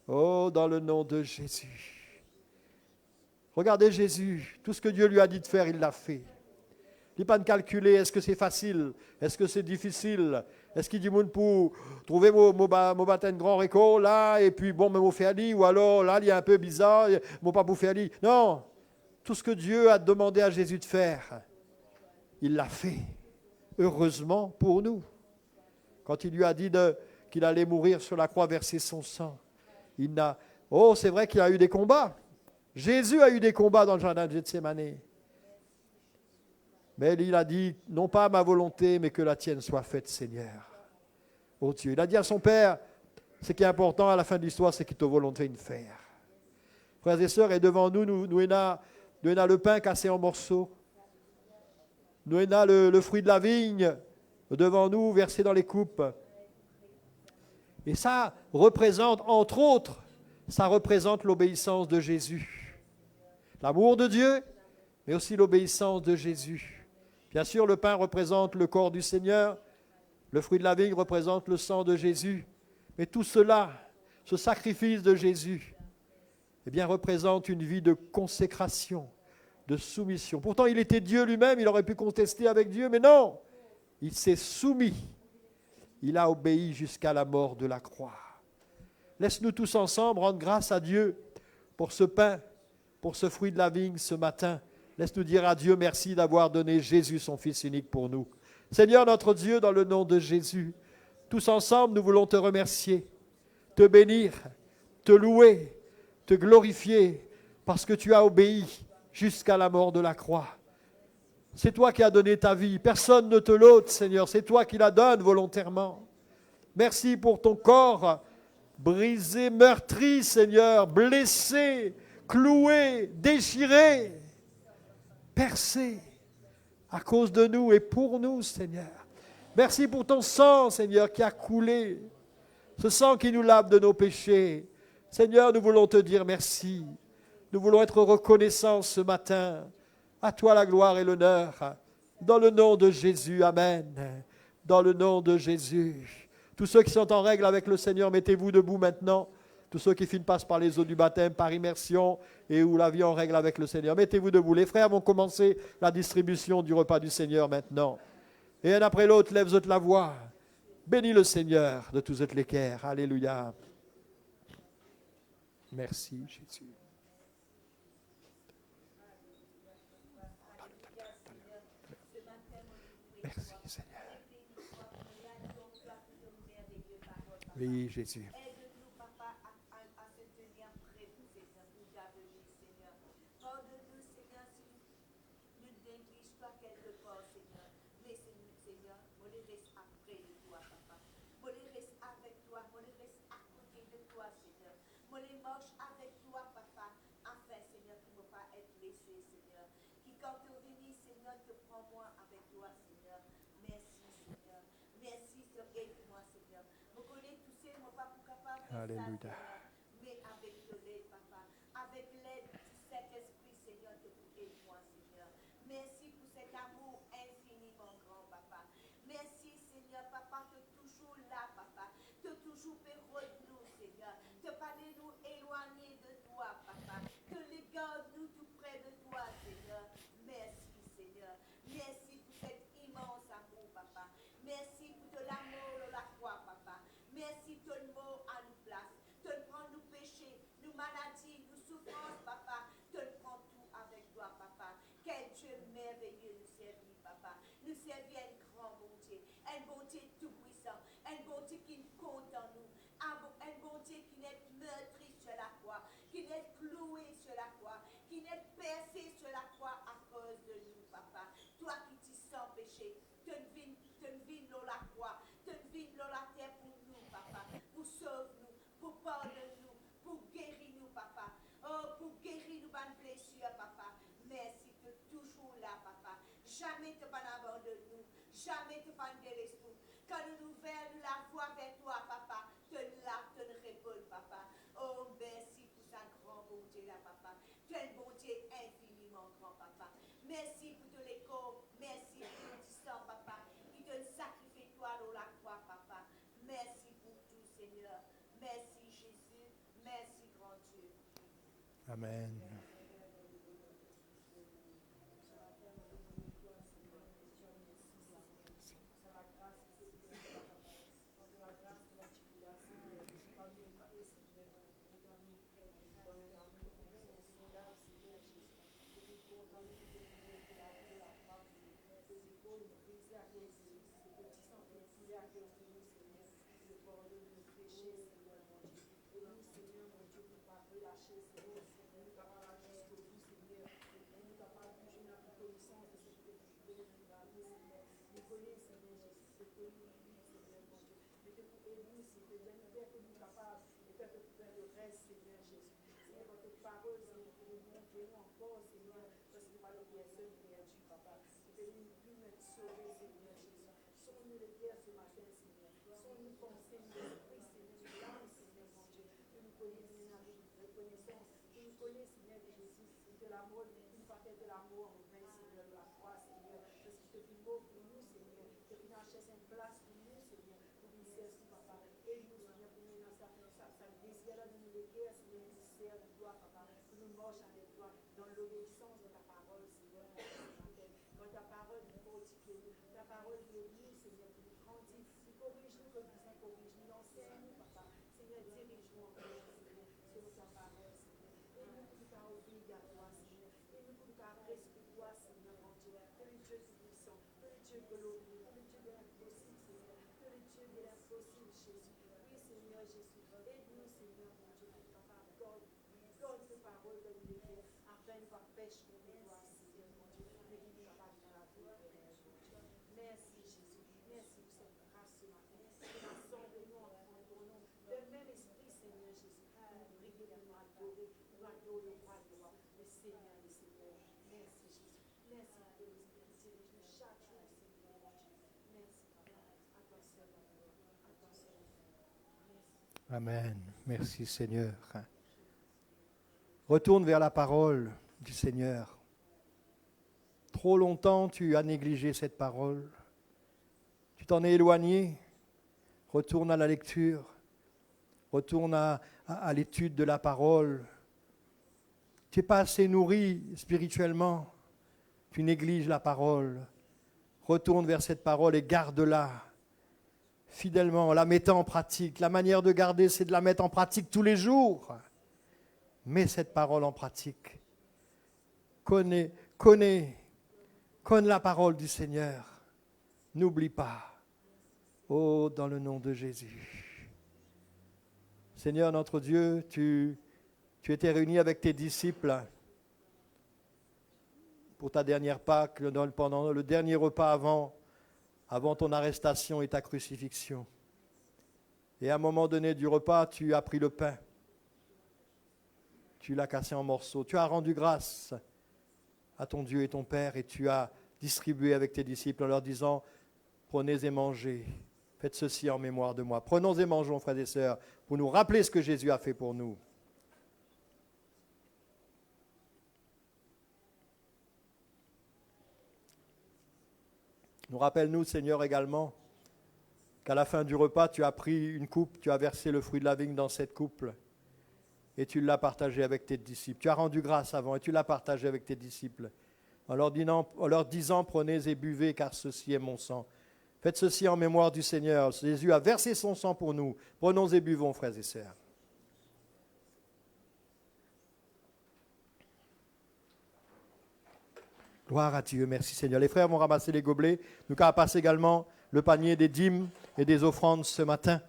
Oh, dans le nom de Jésus. Regardez Jésus, tout ce que Dieu lui a dit de faire, il l'a fait. Il n'est pas de calculer, est-ce que c'est facile, est-ce que c'est difficile, est-ce qu'il dit pour trouver mon baptême grand réco là, et puis bon, mais mon fait ali, ou alors là, il est un peu bizarre, mon pas pour faire ali. Non, tout ce que Dieu a demandé à Jésus de faire, il l'a fait, heureusement pour nous. Quand il lui a dit qu'il allait mourir sur la croix, verser son sang, oh, c'est vrai qu'il a eu des combats. Jésus a eu des combats dans le jardin de Gethsémani. Mais il a dit, non pas ma volonté, mais que la tienne soit faite, Seigneur. Oh Dieu, il a dit à son Père, ce qui est important à la fin de l'histoire, c'est qu'il te volonté de faire. Frères et sœurs, et devant nous, nous avons le pain cassé en morceaux. Nous avons le fruit de la vigne devant nous, versé dans les coupes. Et ça représente, entre autres, ça représente l'obéissance de Jésus. L'amour de Dieu, mais aussi l'obéissance de Jésus. Bien sûr, le pain représente le corps du Seigneur, le fruit de la vigne représente le sang de Jésus. Mais tout cela, ce sacrifice de Jésus, eh bien, représente une vie de consécration, de soumission. Pourtant, il était Dieu lui-même, il aurait pu contester avec Dieu, mais non, il s'est soumis. Il a obéi jusqu'à la mort de la croix. Laisse-nous tous ensemble rendre grâce à Dieu pour ce pain, pour ce fruit de la vigne ce matin. Laisse-nous dire à Dieu merci d'avoir donné Jésus, son Fils unique pour nous. Seigneur notre Dieu, dans le nom de Jésus, tous ensemble, nous voulons te remercier, te bénir, te louer, te glorifier, parce que tu as obéi jusqu'à la mort de la croix. C'est toi qui as donné ta vie. Personne ne te l'ôte, Seigneur. C'est toi qui la donnes volontairement. Merci pour ton corps brisé, meurtri, Seigneur, blessé, cloué, déchiré, percé à cause de nous et pour nous, Seigneur. Merci pour ton sang, Seigneur, qui a coulé. Ce sang qui nous lave de nos péchés. Seigneur, nous voulons te dire merci. Nous voulons être reconnaissants ce matin. À toi la gloire et l'honneur. Dans le nom de Jésus, amen. Dans le nom de Jésus. Tous ceux qui sont en règle avec le Seigneur, mettez-vous debout maintenant. Tous ceux qui passent par les eaux du baptême, par immersion et où la vie en règle avec le Seigneur. Mettez-vous debout. Les frères vont commencer la distribution du repas du Seigneur maintenant. Et un après l'autre, lève-toi la voix. Bénis le Seigneur de tous les cœurs. Alléluia. Merci Jésus. Merci Seigneur. Oui Jésus. Aide-nous, papa, à se tenir près du Seigneur, nous d'avenir, Seigneur. Pardonne-nous, Seigneur, si nous négligeons toi quelque part, Seigneur. Mais Seigneur, on les reste après de toi, papa. On les reste avec toi, on les reste à côté de toi, Seigneur. On les marche avec toi, papa, afin, Seigneur, qu'ils ne vont pas être blessés, Seigneur. Qui, quand tu venir, Seigneur, te prends-moi avec toi, Seigneur. Merci, Seigneur. Merci, Seigneur. Aide-moi, Seigneur. Vous connaissez tous ces mots, pas pour capable de Alléluia. mais avec de l'aide, papa. Avec l'aide du Saint-Esprit, Seigneur, te aide-moi, Seigneur. Merci pour cet amour infiniment grand, papa. Merci, Seigneur, papa, tu es toujours là, papa. Tu es toujours péreux de nous, Seigneur. Tu pas de nous éloigner de toi, papa. Tu les gardes-nous tout près de toi, Seigneur. Merci, Seigneur. Merci pour cet immense amour, papa. Merci pour de l'amour de la croix, papa. Merci pour le mot à nous place. Tu prends nos péchés, nos maladies, nos souffrances, papa. Tu prends tout avec toi, papa. Quel Dieu merveilleux nous servir, papa. Nous servir une grande bonté, une bonté tout puissant, une bonté qui nous compte en nous, une bonté qui n'est meurtrie sur la croix, qui n'est clouée sur la croix, qui n'est percée sur la croix à cause de nous, papa. Toi qui t'es sans péché, tu ne vis dans la croix, tu ne vis dans la terre pour nous, papa, pour sauver-nous, pour pardonner-nous, pour guérir-nous, papa. Oh, pour guérir nos bonnes blessures, papa. Merci, tu es toujours là, papa. Jamais tu pas abandonné nous, jamais tu pas délaissé nous. Quand nous ouvrons la voie vers toi, papa, tu là, tu nous réponds, papa. Oh, merci pour sa grande bonté là, papa. Tu es une bonté infiniment grand, papa. Merci pour tous les corps, merci pour le sang, papa, qui te sacrifie toi dans la croix, papa. Merci pour tout, Seigneur. Merci, Jésus. Merci, grand Dieu. Amen. Amen. Merci Seigneur. Retourne vers la parole du Seigneur. Trop longtemps tu as négligé cette parole. Tu t'en es éloigné. Retourne à la lecture. Retourne à l'étude de la parole. Tu n'es pas assez nourri spirituellement. Tu négliges la parole. Retourne vers cette parole et garde-la fidèlement, en la mettant en pratique. La manière de garder, c'est de la mettre en pratique tous les jours. Mets cette parole en pratique. Connais la parole du Seigneur. N'oublie pas. Oh, dans le nom de Jésus. Seigneur notre Dieu, tu étais réuni avec tes disciples pour ta dernière Pâque, pendant le dernier repas avant ton arrestation et ta crucifixion. Et à un moment donné du repas, tu as pris le pain. Tu l'as cassé en morceaux. Tu as rendu grâce à ton Dieu et ton Père et tu as distribué avec tes disciples en leur disant, prenez et mangez. Faites ceci en mémoire de moi. Prenons et mangeons, frères et sœurs, pour nous rappeler ce que Jésus a fait pour nous. Nous rappelle-nous, Seigneur, également, qu'à la fin du repas, tu as pris une coupe, tu as versé le fruit de la vigne dans cette coupe et tu l'as partagé avec tes disciples. Tu as rendu grâce avant et tu l'as partagé avec tes disciples en leur disant, prenez et buvez, car ceci est mon sang. Faites ceci en mémoire du Seigneur. Jésus a versé son sang pour nous. Prenons et buvons, frères et sœurs. Gloire à Dieu, merci Seigneur. Les frères vont ramasser les gobelets. Nous passons également le panier des dîmes et des offrandes ce matin.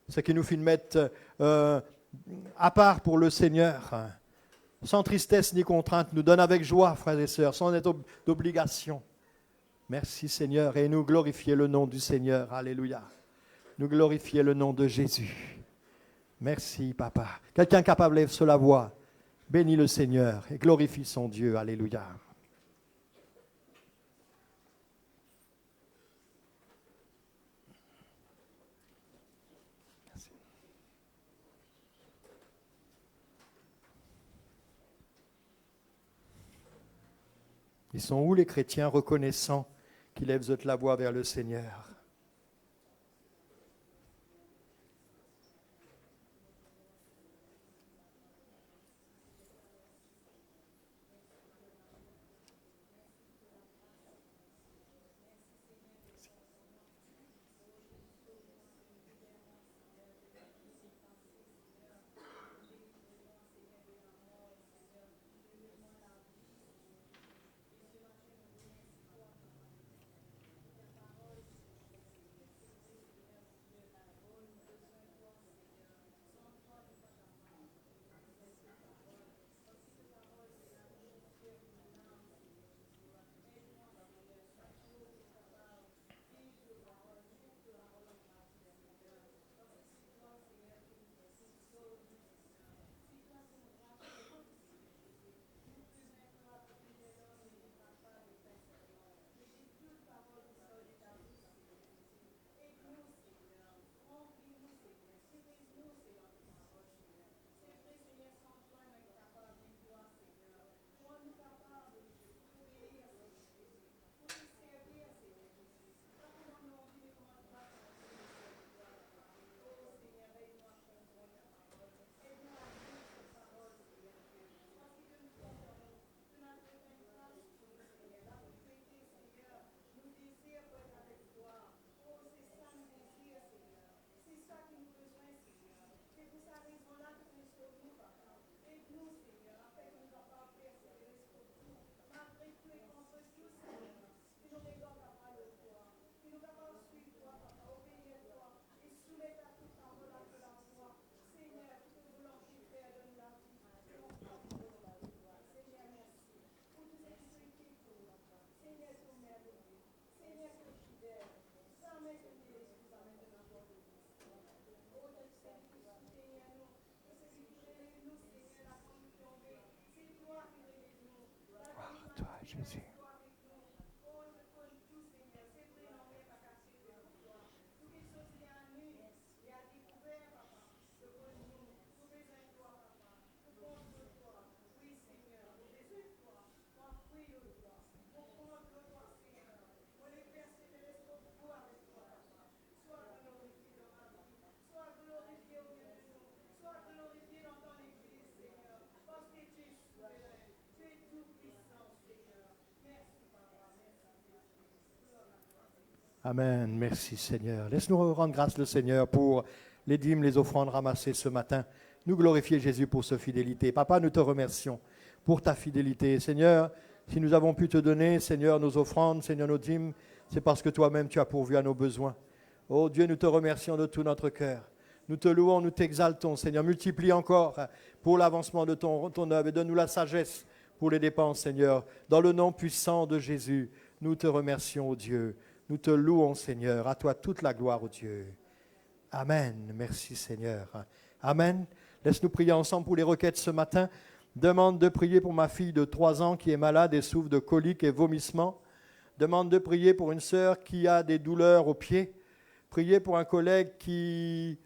Ce qui nous fait mettre à part pour le Seigneur, sans tristesse ni contrainte, nous donne avec joie, frères et sœurs, sans être d'obligation. Merci Seigneur, et nous glorifier le nom du Seigneur. Alléluia. Nous glorifier le nom de Jésus. Merci Papa. Quelqu'un capable lève la voix. Bénis le Seigneur et glorifie son Dieu. Alléluia. Merci. Ils sont où les chrétiens reconnaissants qui lèvent la voix vers le Seigneur? Amen. Merci Seigneur. Laisse-nous rendre grâce le Seigneur pour les dîmes, les offrandes ramassées ce matin. Nous glorifier Jésus pour sa fidélité. Papa, nous te remercions pour ta fidélité. Seigneur, si nous avons pu te donner, Seigneur, nos offrandes, Seigneur, nos dîmes, c'est parce que toi-même tu as pourvu à nos besoins. Oh Dieu, nous te remercions de tout notre cœur. Nous te louons, nous t'exaltons. Seigneur, multiplie encore pour l'avancement de ton œuvre et donne-nous la sagesse pour les dépenses, Seigneur. Dans le nom puissant de Jésus, nous te remercions, oh Dieu. Nous te louons, Seigneur. À toi toute la gloire, oh Dieu. Amen. Merci, Seigneur. Amen. Laisse-nous prier ensemble pour les requêtes ce matin. Demande de prier pour ma fille de 3 ans qui est malade et souffre de coliques et vomissements. Demande de prier pour une sœur qui a des douleurs aux pieds. Priez pour un collègue qui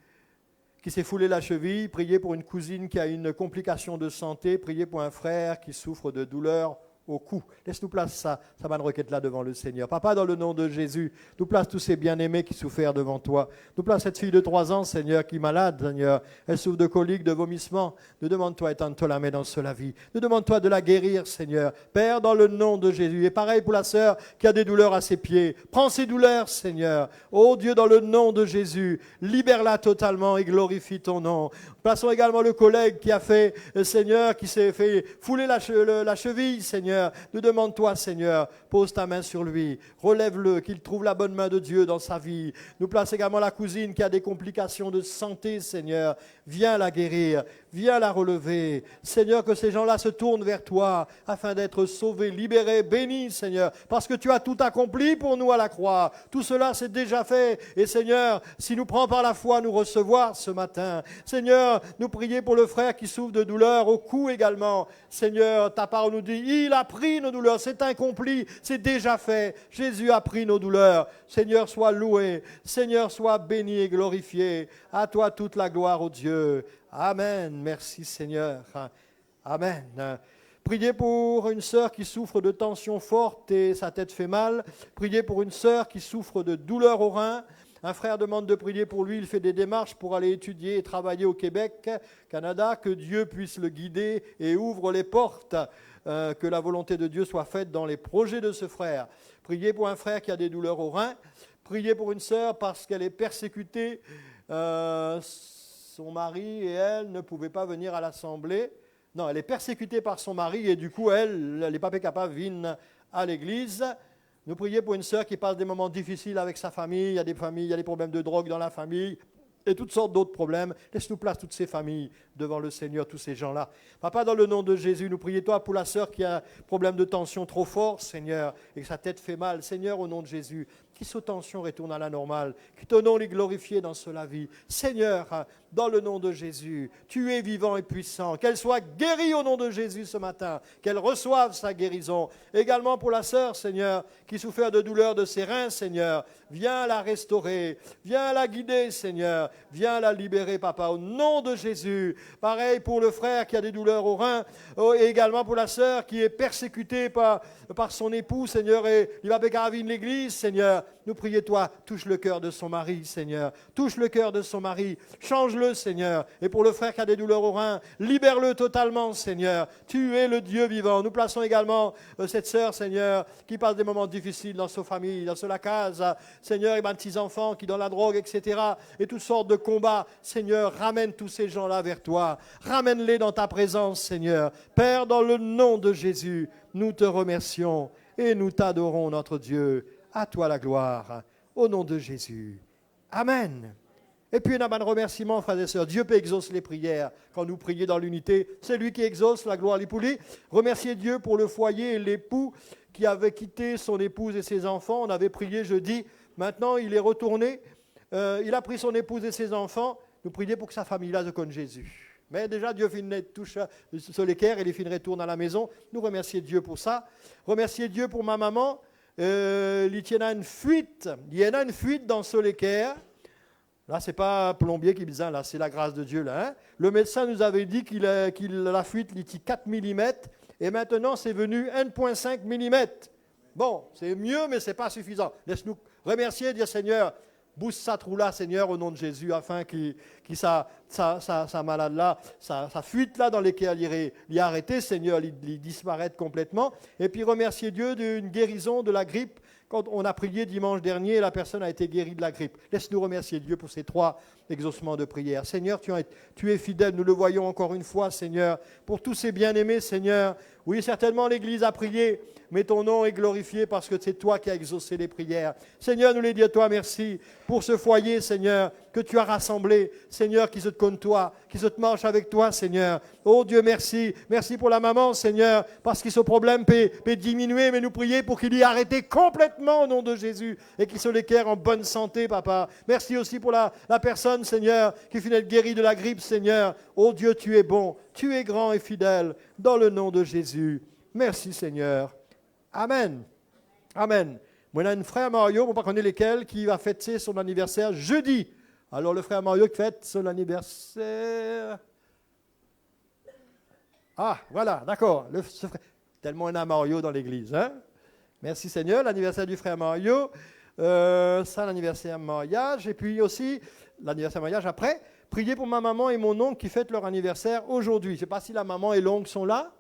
s'est foulé la cheville. Priez pour une cousine qui a une complication de santé. Priez pour un frère qui souffre de douleurs au cou. Laisse-nous placer sa bonne requête-là devant le Seigneur. Papa, dans le nom de Jésus, nous place tous ces bien-aimés qui souffrent devant toi. Nous place cette fille de 3 ans, Seigneur, qui est malade, Seigneur. Elle souffre de coliques, de vomissements. Nous demande-toi, étends-toi la main dans cela vie. Nous demande-toi de la guérir, Seigneur. Père, dans le nom de Jésus. Et pareil pour la sœur qui a des douleurs à ses pieds. Prends ces douleurs, Seigneur. Oh Dieu, dans le nom de Jésus, libère-la totalement et glorifie ton nom. Plaçons également le collègue qui a fait, Seigneur, qui s'est fait fouler la cheville, Seigneur. Nous demande-toi, Seigneur, pose ta main sur lui, relève-le, qu'il trouve la bonne main de Dieu dans sa vie. Nous place également la cousine qui a des complications de santé, Seigneur. Viens la guérir, viens la relever. Seigneur, que ces gens-là se tournent vers toi afin d'être sauvés, libérés, bénis, Seigneur, parce que tu as tout accompli pour nous à la croix. Tout cela, c'est déjà fait. Et Seigneur, si nous prenons par la foi nous recevoir ce matin, Seigneur, nous prier pour le frère qui souffre de douleur au cou également. Seigneur, ta parole nous dit, il a pris nos douleurs, c'est accompli, c'est déjà fait. Jésus a pris nos douleurs. Seigneur, sois loué. Seigneur, sois béni et glorifié. À toi toute la gloire, ô Dieu. Amen. Merci Seigneur. Amen. Priez pour une sœur qui souffre de tension forte et sa tête fait mal. Priez pour une sœur qui souffre de douleur au rein. Un frère demande de prier pour lui, il fait des démarches pour aller étudier et travailler au Québec, Canada. Que Dieu puisse le guider et ouvre les portes. Que la volonté de Dieu soit faite dans les projets de ce frère. Priez pour un frère qui a des douleurs au rein. Priez pour une sœur parce qu'elle est persécutée. Son mari et elle ne pouvaient pas venir à l'assemblée. Non, elle est persécutée par son mari et du coup, elle n'est pas capable de venir à l'église. Nous prions pour une sœur qui passe des moments difficiles avec sa famille. Il y a des problèmes de drogue dans la famille et toutes sortes d'autres problèmes. Laisse-nous place toutes ces familles devant le Seigneur, tous ces gens-là. Papa, dans le nom de Jésus, nous prions toi pour la sœur qui a un problème de tension trop fort, Seigneur, et que sa tête fait mal. Seigneur, au nom de Jésus, qui sa tension retourne à la normale, que ton nom est glorifié dans cela vie. Seigneur, dans le nom de Jésus, tu es vivant et puissant. Qu'elle soit guérie au nom de Jésus ce matin, qu'elle reçoive sa guérison. Également pour la sœur, Seigneur, qui souffre de douleur de ses reins, Seigneur, viens la restaurer, viens la guider, Seigneur, viens la libérer, Papa, au nom de Jésus. Pareil pour le frère qui a des douleurs aux reins, et également pour la sœur qui est persécutée par son époux, Seigneur, et il va bécaraviner l'église, Seigneur. Nous prions, toi, touche le cœur de son mari, Seigneur. Touche le cœur de son mari. Change-le, Seigneur. Et pour le frère qui a des douleurs aux reins, libère-le totalement, Seigneur. Tu es le Dieu vivant. Nous plaçons également cette sœur, Seigneur, qui passe des moments difficiles dans sa famille, dans la case. Seigneur, et mes petits enfants qui dans la drogue, etc. Et toutes sortes de combats. Seigneur, ramène tous ces gens-là vers toi. Ramène-les dans ta présence, Seigneur. Père, dans le nom de Jésus, nous te remercions et nous t'adorons, notre Dieu. À toi la gloire, au nom de Jésus. Amen. Et puis, un remerciement, frères et sœurs. Dieu peut exaucer les prières quand nous prions dans l'unité. C'est lui qui exauce, la gloire l'épouli. Remerciez Dieu pour le foyer et l'époux qui avait quitté son épouse et ses enfants. On avait prié jeudi. Maintenant, il est retourné. Il a pris son épouse et ses enfants. Nous prions pour que sa famille-là se connaisse Jésus. Mais déjà, Dieu touche sur les cœurs et les filles retournent à la maison. Nous remercions Dieu pour ça. Remerciez Dieu pour ma maman. Il y en a une fuite dans ce l'équerre. Là, ce n'est pas un plombier qui dit, là, c'est la grâce de Dieu. Là, hein. Le médecin nous avait dit qu'il la fuite, il était 4 mm, et maintenant, c'est venu 1,5 mm. Bon, c'est mieux, mais ce n'est pas suffisant. Laisse-nous remercier, dire Seigneur, bouge sa trou-là, Seigneur, au nom de Jésus, afin qu'il sa malade-là, sa fuite-là dans lesquelles il est arrêté, Seigneur, il disparaît complètement. Et puis remercier Dieu d'une guérison de la grippe quand on a prié dimanche dernier, la personne a été guérie de la grippe. Laisse-nous remercier Dieu pour ces 3 exaucements de prière. Seigneur, tu es fidèle, nous le voyons encore une fois, Seigneur. Pour tous ces bien-aimés, Seigneur, oui, certainement l'Église a prié, mais ton nom est glorifié parce que c'est toi qui as exaucé les prières. Seigneur, nous les disons à toi merci pour ce foyer, Seigneur, que tu as rassemblé. Seigneur, qui se te connaît toi, qui se te marche avec toi, Seigneur. Oh Dieu, merci. Merci pour la maman, Seigneur, parce que ce problème peut diminuer, mais nous prier pour qu'il y ait arrêté complètement au nom de Jésus et qu'il se l'équerre en bonne santé, Papa. Merci aussi pour la personne, Seigneur, qui finit d'être guérie de la grippe, Seigneur. Oh Dieu, tu es bon, tu es grand et fidèle, dans le nom de Jésus. Merci, Seigneur. Amen. Amen. Moi, on a un frère Mario, on ne connaît lesquels, qui va fêter son anniversaire jeudi. Alors, le frère Mario qui fête son anniversaire. Ah, voilà, d'accord. Tellement on a Mario dans l'église. Hein? Merci, Seigneur. L'anniversaire du frère Mario. Ça, l'anniversaire mariage. Et puis aussi, l'anniversaire mariage après. Priez pour ma maman et mon oncle qui fêtent leur anniversaire aujourd'hui. Je ne sais pas si la maman et l'oncle sont là.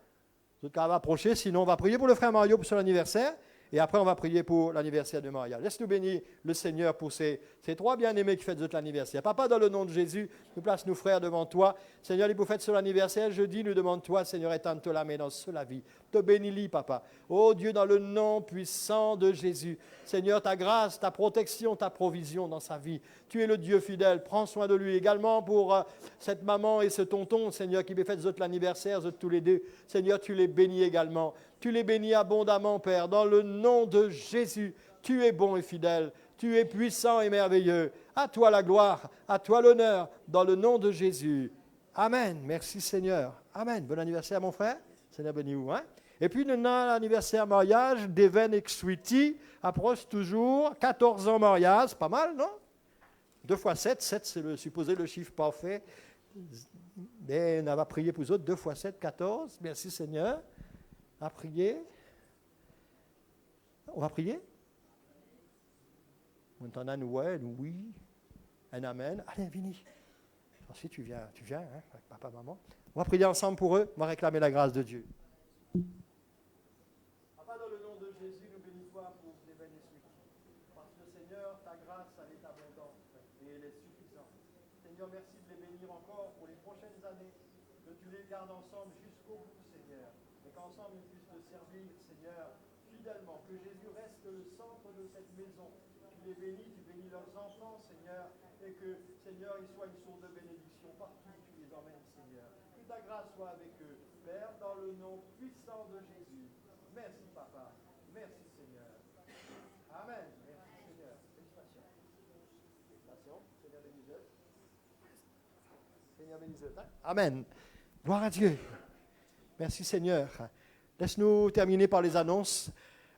Vous êtes va approcher, sinon on va prier pour le frère Mario pour son anniversaire. Et après, on va prier pour l'anniversaire de Maria. Laisse-nous bénir le Seigneur pour ces 3 bien-aimés qui fêtent l'anniversaire. Papa, dans le nom de Jésus, nous place nos frères devant toi. Seigneur, ils vous fêtent son anniversaire. Jeudi, nous demandons toi, Seigneur, étends-toi la main dans la vie. Te bénis-les, Papa. Oh Dieu, dans le nom puissant de Jésus. Seigneur, ta grâce, ta protection, ta provision dans sa vie. Tu es le Dieu fidèle. Prends soin de lui également pour cette maman et ce tonton, Seigneur, qui fêtent l'anniversaire, tous les deux. Seigneur, tu les bénis également. Tu les bénis abondamment, Père, dans le nom de Jésus. Tu es bon et fidèle, tu es puissant et merveilleux. À toi la gloire, à toi l'honneur, dans le nom de Jésus. Amen. Merci Seigneur. Amen. Bon anniversaire mon frère. Seigneur bénis-vous. Hein? Et puis nous avons l'anniversaire mariage d'Even et Sweetie. Approche toujours. 14 ans mariage, c'est pas mal, non? 2 x 7, 7 c'est supposé le chiffre parfait. Mais on va prier pour les autres. 2 x 7, 14. Merci Seigneur. À prier. On va prier? Maintenant, un oui, un amen. Allez, Vini. Ensuite, tu viens, hein, avec papa, maman. On va prier ensemble pour eux. On va réclamer la grâce de Dieu. Papa, dans le nom de Jésus, nous bénissons pour les bénédictions. Parce que Seigneur, ta grâce, elle est abondante et elle est suffisante. Seigneur, merci de les bénir encore pour les prochaines années. Que tu les gardes ensemble jusqu'au bout, Seigneur. Et qu'ensemble, ils puissent te servir, Seigneur, fidèlement. Que Jésus reste le centre de cette maison. Tu les bénis, tu bénis leurs enfants, Seigneur. Et que, Seigneur, ils soient une source de bénédiction partout où tu les emmènes, Seigneur. Que ta grâce soit avec eux. Père, dans le nom puissant de Jésus. Merci, Papa. Merci, Seigneur. Amen. Merci, Seigneur. Félicitations. Félicitations. Seigneur bénis-eux. Seigneur bénis-eux. Amen. Gloire à Dieu. Merci Seigneur. Laisse-nous terminer par les annonces.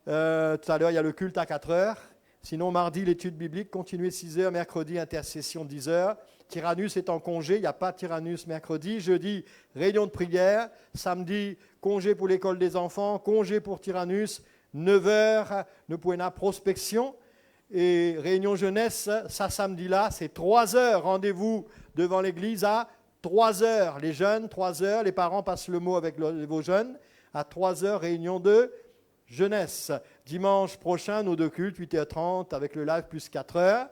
Tout à l'heure, il y a le culte à 4 heures. Sinon, mardi, l'étude biblique, continuez 6 heures. Mercredi, intercession 10 heures. Tyrannus est en congé, il n'y a pas de Tyrannus mercredi. Jeudi, réunion de prière. Samedi, congé pour l'école des enfants, congé pour Tyrannus. 9 heures, nous pouvons avoir prospection. Et réunion jeunesse, ça samedi-là, c'est 3 heures. Rendez-vous devant l'église à 3 heures, les jeunes, 3 heures, les parents passent le mot avec vos jeunes. À 3 heures, réunion de jeunesse. Dimanche prochain, nos 2 cultes, 8h30 avec le live plus 4 heures.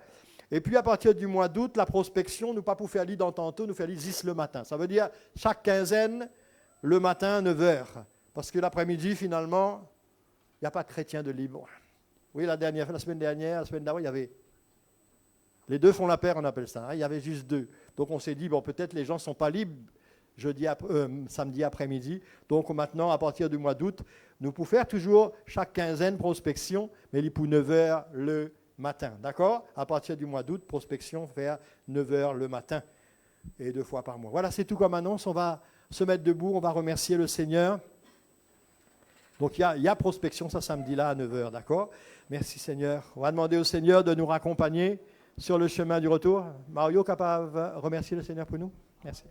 Et puis à partir du mois d'août, la prospection, nous pas pour faire dans tantôt, nous faire 10 le matin. Ça veut dire chaque quinzaine, le matin, 9h. Parce que l'après-midi, finalement, il n'y a pas de chrétien de libre. Oui, la semaine dernière, la semaine d'avant, il y avait... Les 2 font la paire, on appelle ça. Hein, il y avait juste 2. Donc on s'est dit, bon, peut-être les gens ne sont pas libres samedi après-midi. Donc maintenant, à partir du mois d'août, nous pouvons faire toujours chaque quinzaine prospection, mais pour 9h le matin. D'accord? À partir du mois d'août, prospection vers 9h le matin et 2 fois par mois. Voilà, c'est tout comme annonce. On va se mettre debout, on va remercier le Seigneur. Donc il y a prospection ce samedi-là à 9h, d'accord? Merci Seigneur. On va demander au Seigneur de nous raccompagner sur le chemin du retour. Mario, capable de remercier le Seigneur pour nous? Merci.